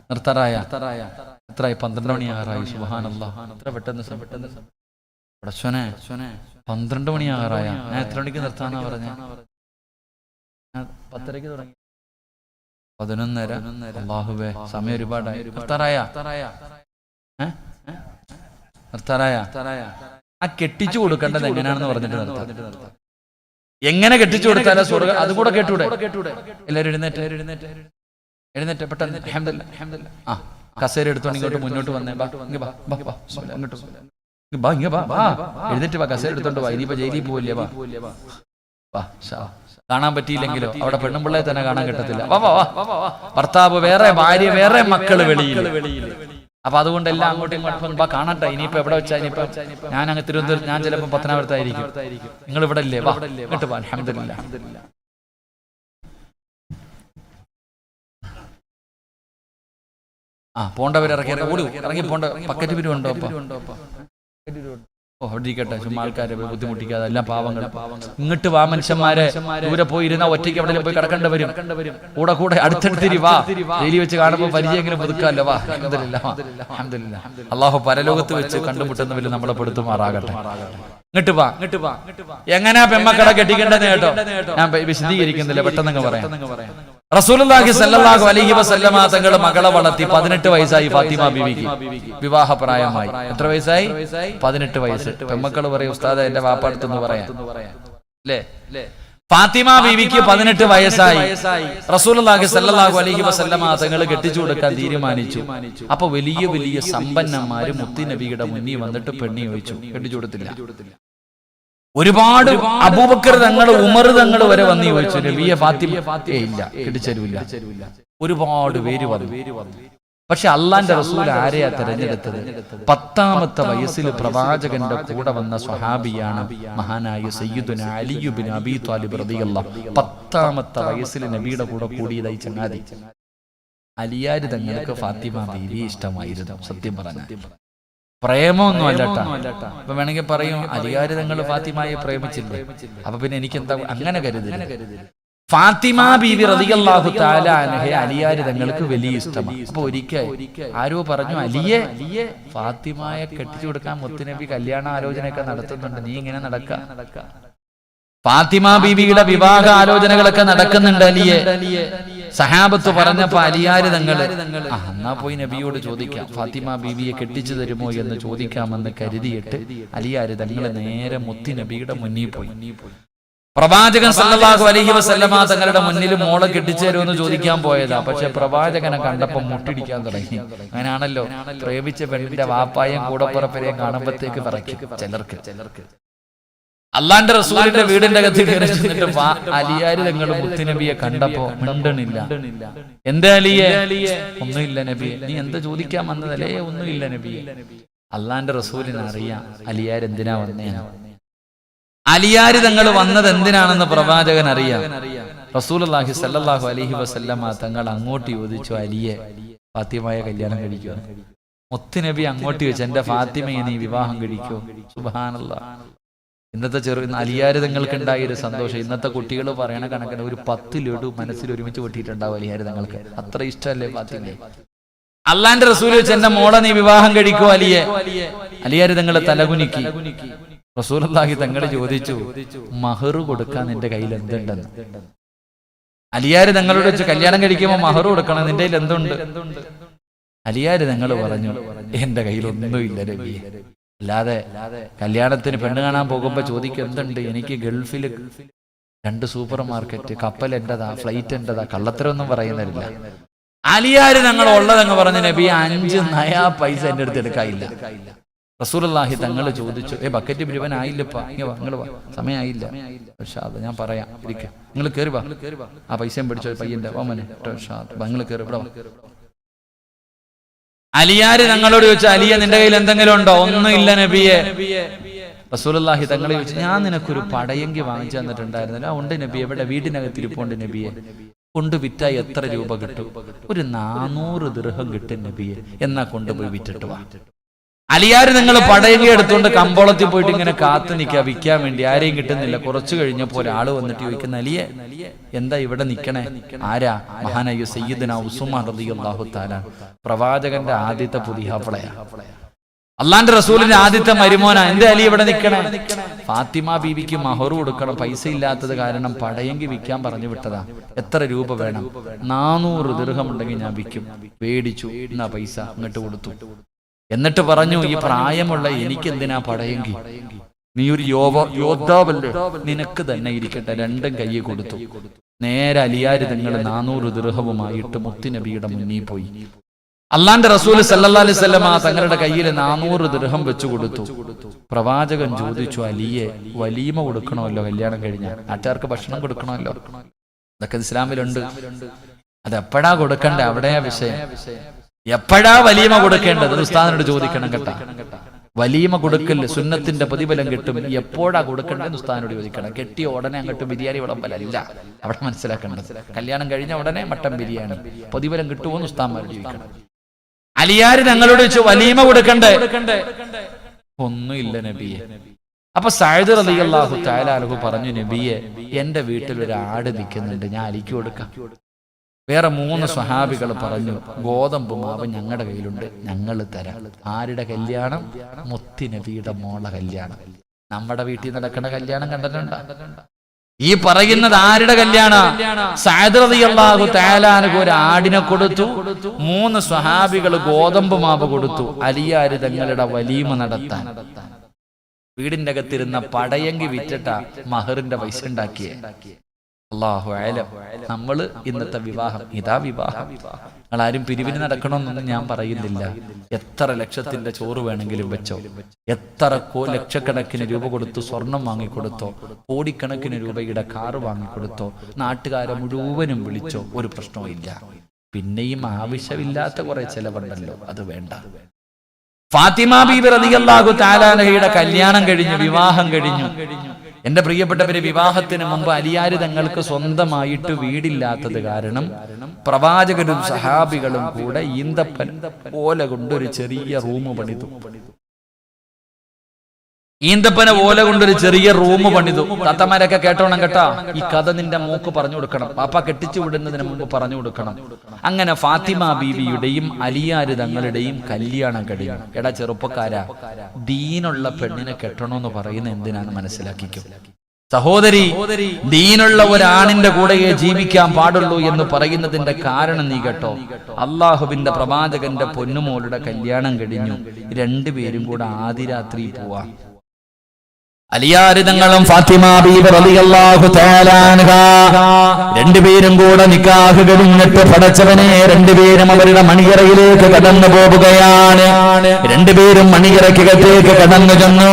നിർത്തറായ എത്രയായി? 12 മണിയാറായി. സുബ്ഹാനല്ലാഹ്, എത്ര പെട്ടെന്ന് 12 മണിയാറായ. ഞാൻ എത്ര മണിക്ക് നിർത്താനാ പറഞ്ഞ? 10:30 തുടങ്ങി, 11:30. അല്ലാഹുവേ, സമയം ഒരുപാടായി. നിർത്താറായ? ആ കെട്ടിച്ചു കൊടുക്കേണ്ടത് എങ്ങനെയാണെന്ന് പറഞ്ഞിട്ട് നിർത്താം. എങ്ങനെ കെട്ടിച്ചു കൊടുത്താലും സ്വർഗ്ഗം, അതും കൂടെ കേട്ടൂടെ? എല്ലാവരും എഴുന്നേറ്റ് പെട്ടെന്ന്. അൽഹംദുലില്ലാഹ്. ആ കസേര എടുത്തോണ്ട് ഇങ്ങോട്ട് മുന്നോട്ട് വന്നേ. എഴുന്നേറ്റ് വാ, കസേര എടുത്തോണ്ട് വാ. ഇനിയിപ്പോ ജയിലിൽ പോവില്ലേ? വാ. കാണാൻ പറ്റിയില്ലെങ്കിലോ അവിടെ പെണ്ണുമ്പിള്ളയെ തന്നെ കാണാൻ കിട്ടത്തില്ല. ഭർത്താവ് വേറെ, ഭാര്യ വേറെ, മക്കള് വെളിയിൽ. അപ്പൊ അതുകൊണ്ട് എല്ലാം അങ്ങോട്ടും ഇങ്ങോട്ടും കാണട്ടെ. ഇനിയിപ്പോ എവിടെ വെച്ചാ? ഇനിയിപ്പോ ഞാൻ അങ്ങ് തിരുവനന്തപുരം, ഞാൻ ചിലപ്പോ പത്തനാപുരത്തായിരിക്കും. നിങ്ങൾ ഇവിടെ ഇല്ലേ? വാ, ഇങ്ങോട്ട് വാ. അൽഹംദുലില്ലാഹ്. പോണ്ടവർ ഇറങ്ങി പോണ്ട. പക്കറ്റ് പിരിവുണ്ടോ? അവിടെ ഇരിക്കട്ടെ, ചുമ്മാ ആൾക്കാരെ ബുദ്ധിമുട്ടിക്കാതെ. എല്ലാം പാവങ്ങൾ. ഇങ്ങോട്ട് വാ മനുഷ്യന്മാരെ. ദൂരെ പോയി ഇരുന്ന ഒറ്റയ്ക്ക് എവിടെയും പോയി കിടക്കേണ്ടി വരും. കൂടെ അടുത്തടുത്തിരി വാ. ജയിലിൽ വെച്ച് കാണുമ്പോൾ പരിചയമെങ്കിലും പുതുക്കാമല്ലോ. വാ. അൽഹംദുലില്ലാഹ്. അല്ലാഹു പരലോകത്ത് വെച്ച് കണ്ടുമുട്ടുന്നവരിൽ നമ്മളെ പെടുത്തുമാറാകട്ടെ. ഇങ്ങോട്ട് വാ. എങ്ങനെയാ പെമ്മക്കളെ കെട്ടിക്കേണ്ടത് കേട്ടോ? ഞാൻ വിശദീകരിക്കുന്നില്ല, പെട്ടെന്ന് പറയാം. റസൂലുള്ളാഹി സ്വല്ലല്ലാഹു അലൈഹി വസല്ലമ തങ്ങൾ മകളെ വളർത്തി. 18 വയസ്സായി ഫാത്തിമ ബീവിക്ക്. വിവാഹപ്രായമായി. എത്ര വയസ്സായി? 18 വയസ്സ്. പെമ്മക്കൾ പറയും, ഉസ്താദ് എന്റെ വാപ്പടുത്തെന്ന് പറയാം അല്ലേ? ഫാത്തിമ ബീവിക്ക് 18 വയസ്സായി. റസൂലുള്ളാഹി സ്വല്ലല്ലാഹു അലൈഹി വസല്ലമ തങ്ങൾ കെട്ടിച്ചു കൊടുക്കാൻ തീരുമാനിച്ചു. അപ്പൊ വലിയ വലിയ സമ്പന്നന്മാര് മുത്തുനബിയുടെ മുന്നിൽ വന്നിട്ട് പെണ്ണി ചോദിച്ചു. കെട്ടിച്ചു കൊടുത്തില്ല. ഒരുപാട് അബൂബക്കർ തങ്ങൾ, ഉമർ തങ്ങൾ വരെ വന്ന് ചോദിച്ചു, നബിയെ ഫാത്തിമ ഇല്ല, കെട്ടിച്ചേരൂല്ല. ഒരുപാട് പേര് വന്നു. പക്ഷെ അള്ളാന്റെ റസൂൽ ആരെയാ തെരഞ്ഞെടുത്തത്? 10ാമത്തെ വയസ്സിൽ പ്രവാചകന്റെ കൂടെ വന്ന സ്വഹാബിയാണ് മഹാനായ സയ്യിദുന അലി ഇബ്നു അബീ ത്വാലിബ് റളിയല്ലാഹു. 10ാമത്തെ വയസ്സിൽ നബിയുടെ കൂടെ കൂടിയതായി ചങ്ങാതി. അലിയാര് തങ്ങൾക്ക് ഫാത്തിമ ബീവി ഇഷ്ടമായിരുന്നു. സത്യം പറഞ്ഞ പ്രേമൊന്നും അല്ലട്ടാ. അപ്പൊ വേണമെങ്കിൽ പറയും, അലിയാര് തങ്ങൾ ഫാത്തിമയെ പ്രേമിച്ചില്ലേ? അപ്പൊ പിന്നെ എനിക്കെന്താ അങ്ങനെ കരുതില്ല. ഫാത്തിമ ബീവി റളിയല്ലാഹു തആല അൻഹയെ അലിയാര് തങ്ങൾക്ക് വലിയ ഇഷ്ടമാണ്. അപ്പൊ ഒരിക്കൽ ആരോ പറഞ്ഞു, അലിയെ ഫാത്തിമയെ കെട്ടിച്ചു കൊടുക്കാൻ മുത്തുനബി കല്യാണ ആലോചനയൊക്കെ നടത്തുന്നുണ്ട്, നീ ഇങ്ങനെ നടക്ക? ഫാത്തിമ ബീവിയുടെ വിവാഹ ആലോചനകളൊക്കെ നടക്കുന്നുണ്ട് അലിയെ. സഹാബത്ത് പറഞ്ഞപ്പോ അലിയാര് തങ്ങള്, എന്നാ പോയി നബിയോട് ചോദിക്കാം, ഫാത്തിമ ബീവിയെ കെട്ടിച്ചു തരുമോ എന്ന് ചോദിക്കാമെന്ന് കരുതിയിട്ട് അലിയാര് തങ്ങള് നേരെ മുത്തുനബിയുടെ മുന്നിൽ പോയി. പ്രവാചകൻ സല്ലല്ലാഹു അലൈഹി വസല്ലമ തങ്ങളുടെ മുന്നിൽ മോളെ കെട്ടിച്ചേരുമെന്ന് ചോദിക്കാൻ പോയതാ. പക്ഷെ പ്രവാചകനെ കണ്ടപ്പോ മുട്ടിടിക്കാൻ തുടങ്ങി. അങ്ങനെയാണല്ലോ, പ്രേമിച്ച പെണ്ണിന്റെ വാപ്പായും കൂടപ്പുറപ്പരെയും കാണുമ്പോഴത്തേക്ക് പറയ്ക്കും ചിലർക്ക്. അള്ളാന്റെ റസൂലിന്റെ വീടിന്റെ അകത്ത് കയറി ചെന്നിട്ട് അലിയാര് തങ്ങൾ മുത്തുനബിയെ കണ്ടപ്പോ മിണ്ടണില്ല. എന്താ അലിയെ? ഒന്നുമില്ല നബിയെ. നീ എന്താ ചോദിക്കാൻ വന്നതല്ലേ? ഒന്നുമില്ല നബിയെ. അള്ളാന്റെ റസൂലിന് അറിയാം അലിയാർ എന്തിനാ വന്നേ. അലിയാര് തങ്ങൾ വന്നത് എന്തിനാണെന്ന് പ്രവാചകൻ അറിയാം. റസൂലുള്ളാഹി സ്വല്ലല്ലാഹു അലൈഹി വസല്ലമ തങ്ങൾ അങ്ങോട്ട് ചോദിച്ചു, അലിയെ ഫാത്തിമയെ കല്യാണം കഴിക്കോ? മുത്തുനബി അങ്ങോട്ട് ചോദിച്ചു, എന്റെ ഫാത്തിമയെ നീ വിവാഹം കഴിക്കോ? സുബ്ഹാനല്ലാഹ്. ഇന്നത്തെ അലിയാര് തങ്ങൾക്ക് ഉണ്ടായ ഒരു സന്തോഷം ഇന്നത്തെ കുട്ടികൾ പറയണ കണക്കിന് ഒരു 10 ലഡു മനസ്സിൽ ഒരുമിച്ച് പൊട്ടിയിട്ടുണ്ടാവും അലിയാര് തങ്ങൾക്ക്. അത്ര ഇഷ്ടമല്ലേ ഫാത്തിമയെ? അള്ളാന്റെ റസൂൽ വെച്ച് എന്റെ മോളെ നീ വിവാഹം കഴിക്കോ അലിയെ? അലിയാര് തങ്ങൾ തലകുനിക്കി. റസൂലുള്ളാഹി തങ്ങൾ ചോദിച്ചു, മഹർ കൊടുക്കാൻ നിന്റെ കയ്യിൽ എന്തുണ്ടെന്ന്. അലിയാര് തങ്ങളോട് വെച്ച് കല്യാണം കഴിക്കുമ്പോൾ മഹർ കൊടുക്കണം, നിന്റെ കയ്യിൽ എന്തുണ്ട്? അലിയാര് തങ്ങൾ പറഞ്ഞു, എന്റെ കയ്യിൽ ഒന്നുമില്ല നബിയെ. അല്ലാതെ കല്യാണത്തിന് പെണ്ണ് കാണാൻ പോകുമ്പോ ചോദിക്കും എന്തുണ്ട്? എനിക്ക് ഗൾഫിൽ 2 സൂപ്പർ മാർക്കറ്റ്, കപ്പൽ എന്റേതാ, ഫ്ലൈറ്റ് എന്റേതാ. കള്ളത്തരൊന്നും പറയുന്നില്ല. അലിയാര് തങ്ങൾ ഉള്ളതങ്ങ് പറഞ്ഞു, നബി 5 നയാ പൈസ എന്റെ അടുത്ത് എടുക്കാനില്ല. റസൂലുള്ളാഹി തങ്ങൾ ചോദിച്ചു, ബക്കറ്റ് പിരിവൻ ആയില്ലപ്പാ, നിങ്ങൾ സമയമായില്ല. പക്ഷെ അത് ഞാൻ പറയാം, ഇരിക്കാം, നിങ്ങൾ കയറി വാ, ആ പൈസയും പിടിച്ചോ പയ്യന്റെ ഓമനെ, നിങ്ങൾ കയറി ഇവിടെ. അലിയാര് തങ്ങളോട് ചോദിച്ചു, അലിയ നിന്റെ കയ്യിൽ എന്തെങ്കിലും ഉണ്ടോ? ഒന്നുമില്ല നബിയെ. റസൂലുള്ളാഹി തങ്ങളെ ചോദിച്ചു, ഞാൻ നിനക്കൊരു പടയെങ്കി വാങ്ങിച്ചു തന്നിട്ടുണ്ടായിരുന്നല്ലോ. ഉണ്ട് നബിയെ. എവിടെ? വീടിനകത്ത് ഇരിപ്പുണ്ട് നബിയെ. കൊണ്ട് വിറ്റാൽ എത്ര രൂപ കിട്ടും? ഒരു 400 ദിർഹം കിട്ടും നബിയെ. എന്നാ കൊണ്ടുപോയി വിറ്റിട്ട് വാ. അലിയാര് നിങ്ങൾ പടയങ്കി എടുത്തുകൊണ്ട് കമ്പോളത്തിൽ പോയിട്ട് ഇങ്ങനെ കാത്തു നിൽക്കുക വിൽക്കാൻ വേണ്ടി. ആരെയും കിട്ടുന്നില്ല. കുറച്ചു കഴിഞ്ഞപ്പോൾ ഒരാള് വന്നിട്ട് ചോദിക്കുന്ന, അലിയെ എന്താ ഇവിടെ നിക്കണേ? ആരാ? മഹാനായ സയ്യിദുനാ ഉസ്മാൻ റളിയല്ലാഹു തആല, പ്രവാചകന്റെ ആദ്യത്തെ പുതിയാപ്ലയാ, അള്ളാന്റെ റസൂലിന്റെ ആദ്യത്തെ മരുമോനാ. എന്താ അലി ഇവിടെ നിക്കണേ? ഫാത്തിമ ബീവിക്ക് മഹർ കൊടുക്കണം, പൈസ ഇല്ലാത്തത് കാരണം പടയങ്കി വിൽക്കാൻ പറഞ്ഞു വിട്ടതാ. എത്ര രൂപ വേണം? 400 ദിർഹം ഉണ്ടെങ്കിൽ ഞാൻ വിൽക്കും. പേടിച്ചു. എന്നാ പൈസ അങ്ങോട്ട് കൊടുത്തു. എന്നിട്ട് പറഞ്ഞു, ഈ പ്രായമുള്ള എനിക്കെന്തിനാ പടയെങ്കി? നീ ഒരു യോദ്ധാവല്ലേ, നിനക്ക് തന്നെ ഇരിക്കട്ടെ. 2 കൈ കൊടുത്തു. നേരെ അലിയാര് തങ്ങൾ 400 ദിർഹവുമായിട്ട് മുത്തുനബിയുടെ മുന്നിൽ പോയി. അള്ളാന്റെ റസൂൽ സല്ലല്ലാഹു അലൈഹി വസല്ലം തങ്ങളുടെ കയ്യിൽ 400 ദിർഹം വെച്ചു കൊടുത്തു. പ്രവാചകൻ ചോദിച്ചു, അലിയെ വലീമ കൊടുക്കണമല്ലോ കല്യാണം കഴിഞ്ഞാൽ, നാട്ടുകാർക്ക് ഭക്ഷണം കൊടുക്കണമല്ലോ, ഇതൊക്കെ ഇസ്ലാമിലുണ്ട്. അതെപ്പോഴാ കൊടുക്കണ്ടേ? അവിടെയാ വിഷയം. എപ്പോഴാ വലീമ കൊടുക്കേണ്ടത്? ഉസ്താദിനോട് ചോദിക്കണം കേട്ടാ. വലീമ കൊടുക്കൽ സുന്നത്തിന്റെ പ്രതിഫലം കിട്ടും. എപ്പോഴാ കൊടുക്കേണ്ടത് ഉസ്താദിനോട് ചോദിക്കണം. കെട്ടിയ ഉടനെ അങ്ങോട്ട് ബിരിയാണി വിളമ്പലല്ല അവിടെ മനസ്സിലാക്കേണ്ടത്. കല്യാണം കഴിഞ്ഞ ഉടനെ മട്ടൻ ബിരിയാണി പ്രതിഫലം കിട്ടുമോന്ന് ഉസ്താദ്മാരോട് ചോദിക്കണം. അലിയാര് ഞങ്ങളോട് ചോദിച്ചു, വലീമ കൊടുക്കണ്ടേ? ഒന്നുമില്ല നബിയെ. അപ്പൊ സഅദ് റളിയല്ലാഹു തആല അൻഹു പറഞ്ഞു, നബിയെ എന്റെ വീട്ടിൽ ഒരു ആട് നിൽക്കുന്നുണ്ട്, ഞാൻ അലിക്ക് കൊടുക്കാം. വേറെ 3 സ്വഹാബികൾ പറഞ്ഞു, ഗോതമ്പ് മാവ് ഞങ്ങളുടെ കയ്യിലുണ്ട്, ഞങ്ങൾ തരാം. ആരുടെ കല്യാണം? മുത്തുനബിയുടെ മോളെ കല്യാണം. നമ്മുടെ വീട്ടിൽ നടക്കുന്ന കല്യാണം കണ്ടിട്ടുണ്ടോ? ഈ പറയുന്നത് ആരുടെ കല്യാണം? സഅദ് റളിയല്ലാഹു തആല അൻഹു ഒരു ആടിനെ കൊടുത്തു. 3 സ്വഹാബികൾ ഗോതമ്പ് മാവ് കൊടുത്തു. അലിയാര് തങ്ങളുടെ വലീമ നടത്താൻ. വീടിന്റെ അകത്തിരുന്ന പടയങ്കി വിറ്റിട്ട മഹറിന്റെ പൈസ ഉണ്ടാക്കിയേ. അല്ലാഹു അഅലം. നമ്മള് ഇന്നത്തെ വിവാഹം, ഇതാ വിവാഹം. നിങ്ങളാരും പിരിവിന് നടക്കണമെന്നൊന്നും ഞാൻ പറയുന്നില്ല. എത്ര ലക്ഷത്തിന്റെ ചോറ് വേണമെങ്കിലും വെച്ചോ, എത്ര ലക്ഷക്കണക്കിന് രൂപ കൊടുത്തു സ്വർണം വാങ്ങിക്കൊടുത്തോ, കോടിക്കണക്കിന് രൂപയുടെ കാറ് വാങ്ങിക്കൊടുത്തോ, നാട്ടുകാരെ മുഴുവനും വിളിച്ചോ, ഒരു പ്രശ്നവും ഇല്ല. പിന്നെയും ആവശ്യമില്ലാത്ത കുറെ ചെലവുണ്ടല്ലോ, അത് വേണ്ട. ഫാത്തിമ ബീബി റളിയല്ലാഹു തആല അൻഹയുടെ കല്യാണം കഴിഞ്ഞു, വിവാഹം കഴിഞ്ഞു. എന്റെ പ്രിയപ്പെട്ടവരെ, വിവാഹത്തിന് മുമ്പ് അലിയാര് തങ്ങൾക്ക് സ്വന്തമായിട്ട് വീടില്ലാത്തത് കാരണം പ്രവാചകരും സഹാബികളും കൂടെ ഈന്തപ്പൻ ഓല കൊണ്ടൊരു ചെറിയ റൂം പണിതു. ഈന്തപ്പന ഓല കൊണ്ടൊരു ചെറിയ റൂം പണിതു. താത്തമാരൊക്കെ കേട്ടോണം കേട്ടാ. ഈ കഥ നിന്റെ മോക്ക് പറഞ്ഞു കൊടുക്കണം, പാപ്പ കെട്ടിച്ചു വിടുന്നതിന് മുമ്പ് പറഞ്ഞു കൊടുക്കണം. അങ്ങനെ ഫാത്തിമ ബീവിയുടെയും അലിയാര് തങ്ങളുടെയും കല്യാണം കഴിഞ്ഞു. എടാ ചെറുപ്പക്കാരാ, ദീനുള്ള പെണ്ണിനെ കെട്ടണമെന്ന് പറയുന്ന എന്തിനാണ് മനസ്സിലാക്കിക്കും. സഹോദരി, ദീനുള്ള ഒരാണിന്റെ കൂടെയേ ജീവിക്കാൻ പാടുള്ളൂ എന്ന് പറയുന്നതിന്റെ കാരണം നീ കേട്ടോ. അള്ളാഹുവിന്റെ പ്രവാചകന്റെ പൊന്നുമോളുടെ കല്യാണം കഴിഞ്ഞു. 2 പേരും കൂടെ ആദിരാത്രി പോവാ. അലിയാര് തങ്ങളും ഫാത്തിമ ബീബി റളിയല്ലാഹു തആല അൻഹ രണ്ടുപേരും കൂടെ നിക്കാഹ് കഴിഞ്ഞിട്ട് പടച്ചവനെ രണ്ടുപേരും അവരുടെ മണിയറയിലേക്ക് കടന്നു പോവുകയാണ്. രണ്ടുപേരും മണിയറയ്ക്കകത്തേക്ക് കടന്നു ചെന്നു.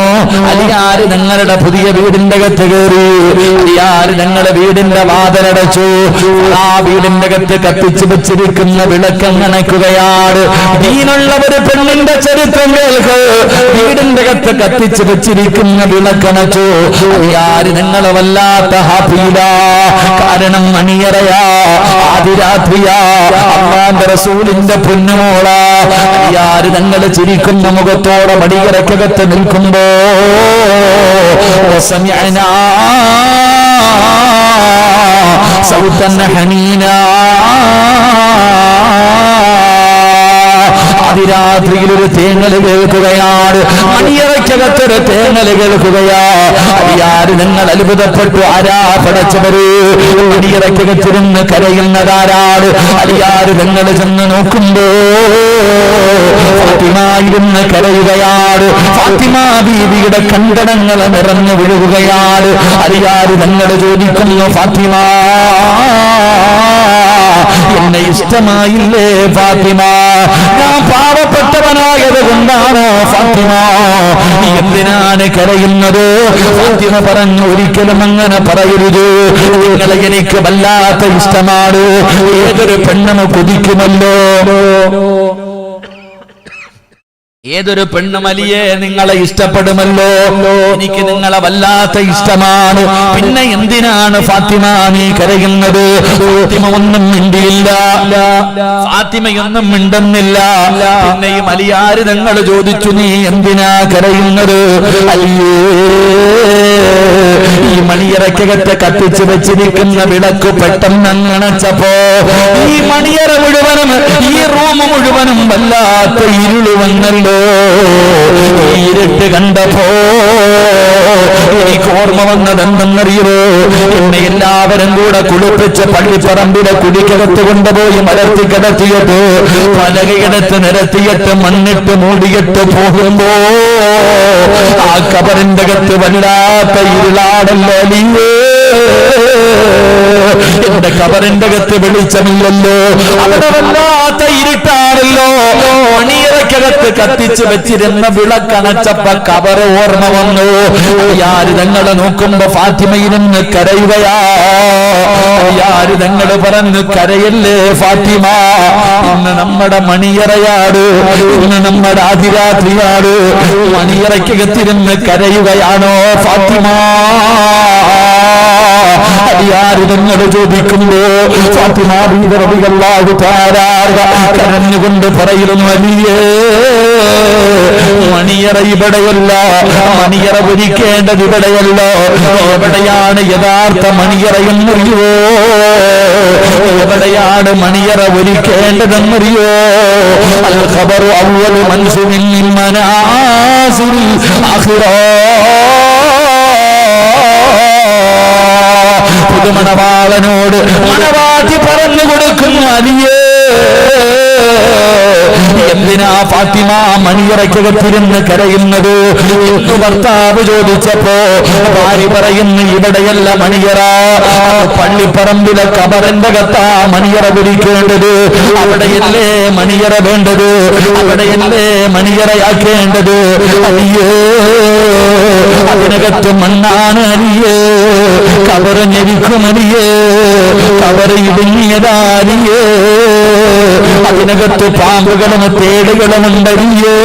അലിയാര് തങ്ങളുടെ പുതിയ വീടിന്റെ അകത്ത് കയറി. അലിയാര് തങ്ങളുടെ വീടിന്റെ വാതിലടച്ചു. ആ വീടിന്റെ അകത്ത് കത്തിച്ചു വെച്ചിരിക്കുന്ന വിളക്കണയ്ക്കുകയാണ്. ദീനുള്ളവർ പെണ്ണിന്റെ ചരിത്രം കേൾക്ക്. വീടിന്റെ അകത്ത് കത്തിച്ചു വെച്ചിരിക്കുന്ന വിളക്കണച്ചു. അലിയാര് നിങ്ങളെ വല്ലാത്ത ഹാപ്പിയില. കാരണം മണിയറയാ, ആദിരാത്രിയാ, അല്ലാഹുവിന്റെ റസൂലിന്റെ പൊന്നുമോള. അലിയാര് നിങ്ങള് ചിരിക്കുന്ന മുഖത്തോടെ മണിയറയ്ക്കകത്ത് നിൽക്കുമ്പോ സമിഅനാ സൗതൻ ഹനീനാ. അതിരാത്രിയിൽ ഒരു തേങ്ങല് കേൾക്കുകയാണ്. മണിയറയ്ക്കകത്തൊരു തേങ്ങല് കേൾക്കുകയാ. അലിയാര് നിങ്ങൾ അത്ഭുതപ്പെട്ടു. ആരാ പടച്ചവര്? മണിയറയ്ക്കകത്തിരുന്ന് കരയുന്നതാരാണ്? അലിയാര് നിങ്ങൾ ചെന്ന് നോക്കുമ്പോ ഫാത്തിമ ഇരുന്ന് കരയുകയാണ്. ഫാത്തിമ ബീവിയുടെ കണ്ടടങ്ങൾ നിറഞ്ഞു വീഴുകയാണ്. അലിയാര് നിങ്ങൾ ചോദിക്കുന്നു, ഫാത്തിമ എന്നെ ഇഷ്ടമായില്ലേ ഫാത്തിമ? ഞാൻ പാവപ്പെട്ടവനായത് കൊണ്ടാണോ ഫാത്തിമ നീ എന്തിനാണ് കരയുന്നത്? ഫാത്തിമ പറഞ്ഞു, ഒരിക്കലും അങ്ങനെ പറയരുത്. നിങ്ങളെ എനിക്ക് വല്ലാത്ത ഇഷ്ടമാണ്. ഏതൊരു പെണ്ണും കൊതിക്കുമല്ലോ. ഏതൊരു പെണ്ണുമലിയെ നിങ്ങളെ ഇഷ്ടപ്പെടുമല്ലോ. എനിക്ക് നിങ്ങളെ വല്ലാത്ത ഇഷ്ടമാണ്. പിന്നെ എന്തിനാണ് ഫാത്തിമ നീ കരയുന്നത്? ഫാത്തിമ ഒന്നും മിണ്ടിയില്ല. ഫാത്തിമയൊന്നും മിണ്ടുന്നില്ല. പിന്നെയും അലിയാര് നിങ്ങൾ ചോദിച്ചു, നീ എന്തിനാ കരയുന്നത്? അയ്യേ, ഈ മണിയറയ്ക്കകത്ത് കത്തിച്ചു വെച്ചിരിക്കുന്ന വിളക്ക് പെട്ടെന്ന് അണച്ചപ്പോ ഈ മണിയറ മുഴുവനും, ഈ റൂം മുഴുവനും വല്ലാത്ത ഇരുള് വന്നല്ലോ. ഇരുട്ട് കണ്ടപ്പോ എനിക്ക് ഓർമ്മ വന്നത് എന്തെന്നറിയോ? എന്നെ എല്ലാവരും കൂടെ കുളിപ്പിച്ച് പള്ളിപ്പറമ്പിലെ കുടിക്കകത്ത് കൊണ്ടുപോയി മലർത്തി കിടത്തിയിട്ട് പലകയിടത്ത് നിരത്തിയിട്ട് മണ്ണിട്ട് മൂടിയിട്ട് പോകുമ്പോ ആ കബറിന്റെ അകത്ത് വല്ലാത്ത ഇരുളാടല്ലോ. എന്റെ കബറിന്റെ അകത്ത് വെളിച്ചമില്ലല്ലോ. അവിടെ വല്ലാത്ത ഇരുട്ടാണല്ലോ. മണിയറയ്ക്കകത്ത് കത്തിച്ചു വെച്ചിരുന്ന വിളക്കണച്ചപ്പ കബറ് ഓർമ്മ വന്നു. യാര് തങ്ങളെ നോക്കുമ്പോ ഫാത്തിമയിരുന്ന് കരയുകയാ. യാര് തങ്ങള് പറഞ്ഞു, കരയല്ലേ ഫാത്തിമ, ഇന്ന് നമ്മുടെ മണിയറയാണ്, ഇന്ന് നമ്മുടെ ആദിരാത്രിയാണ്. മണിയറയ്ക്കകത്തിരുന്ന് കരയുകയാണോ ഫാത്തിമ? അലിയാര് തങ്ങൾ ചോദിക്കുമ്പോ ഫാത്തിമ ബീവി റളിയല്ലാഹു തആല കരഞ്ഞുകൊണ്ട് പറയുന്നു, അലിയേ, മണിയറ ഇവിടെയല്ല, മണിയറ ഒരുക്കേണ്ടത് ഇവിടെയല്ല. എവിടെയാണ് യഥാർത്ഥ മണിയറയെന്നറിയോ? എവിടെയാണ് മണിയറ ഒരുക്കേണ്ടതെന്നറിയോ? അൽ ഖബറു അവ്വലു മൻസിലിൻ മിൻ മനാസിലിൽ ആഖിറ. പുതുമണവാളനോട് മണവാട്ടി പറഞ്ഞു കൊടുക്കുന്നു, അലിയേ, എന്തിനാ ഫാത്തിമ മണിയറയ്ക്കകത്തിരുന്ന് കരയുന്നത് എന്ന് ഭർത്താവ് ചോദിച്ചപ്പോ ഭാര്യ പറയുന്നു, ഇവിടെയല്ല മണിയറ, പള്ളിപ്പറമ്പിലെ കബറിന്റെ അകത്താ മണിയറ പിടിക്കേണ്ടത്. അവിടെയല്ലേ മണിയറ വേണ്ടത്, അവിടെയല്ലേ മണിയറയാക്കേണ്ടത്. അലിയേ, അതിനകത്ത് മണ്ണാണ് അലിയേ, കബറ് ഞെരിക്കും അലിയേ, കബറ് ഇടുങ്ങിയതാലിയേ, അതിനകത്ത് പാമ്പുകളും തേടുകളും ഉണ്ടറിയേ.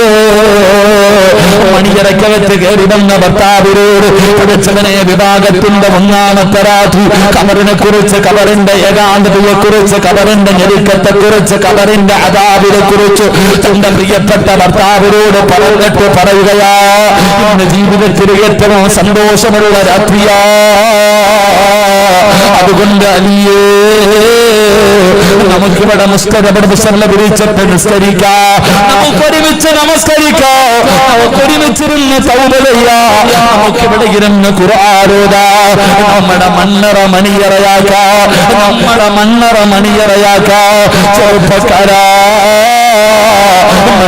മണിയറയ്ക്കകത്ത് കയറി വന്ന ഭർത്താവിനോട് പഠിച്ചവനെ, വിഭാഗത്തിന്റെ ഒന്നാമത്തെ രാത്രി കബറിനെ കുറിച്ച്, കബറിന്റെ ഏകാന്തതയെ കുറിച്ച്, കബറിന്റെ ഞെരുക്കത്തെ കുറിച്ച്, കബറിന്റെ അദാബിനെ കുറിച്ച് തന്റെ പ്രിയപ്പെട്ട ഭർത്താവിനോട് പറഞ്ഞിട്ട് പറയുകയാ, ഇന്ന് ജീവിതത്തിൽ ഏറ്റവും സന്തോഷമുള്ള രാത്രിയാ. അതുകൊണ്ട് അലിയേ, നമുക്കിവിടെ മുസ്തഖബർസല്ല വിളിച്ചിട്ട് നിസ്കരിക്കാം, നമുക്കൊരുമിച്ച് നമസ്കരിക്കാം, നമുക്കൊരുമിച്ചിരുന്ന് തൗബ ചെയ്യാം, നമുക്കിവിടെ ഇരുന്ന് ഖുർആനോദാം. നമ്മുടെ മണ്ണറ മണിയറയാക്കാം, നമ്മുടെ മണ്ണറ മണിയറയാക്കാം. ചെറുപ്പക്കാരാ,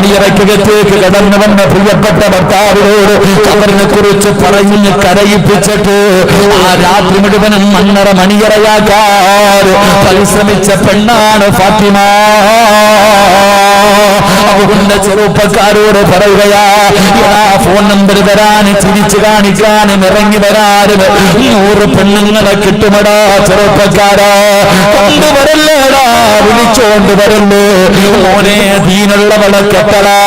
മണിയറയ്ക്കകത്തേക്ക് കടന്നു വന്ന പ്രിയപ്പെട്ട ഭർത്താവിനോട് ഖബറിനെ കുറിച്ച് പറഞ്ഞ് കരയിപ്പിച്ചിട്ട് ആ രാത്രി മുഴുവനും മണ്ണറ മണിയറയാക്കാൻ പരിശ്രമിച്ച പെണ്ണാണ് ഫാത്തിമ. അതുകൊണ്ട് ചെറുപ്പക്കാരോട് പറയുകയാ, ഫോൺ നമ്പർ തരാൻ, ചിരിച്ചു കാണിക്കാനും ഇറങ്ങി വരാനും 100 പെണ്ണുങ്ങളെ കിട്ടുമടാ ചെറുപ്പക്കാരാ. കൊണ്ടുവരല്ലേടാ, വിളിച്ചോണ്ട് വരല്ലേ മോനെ. ദീനുള്ളവളെ കെട്ടടാ,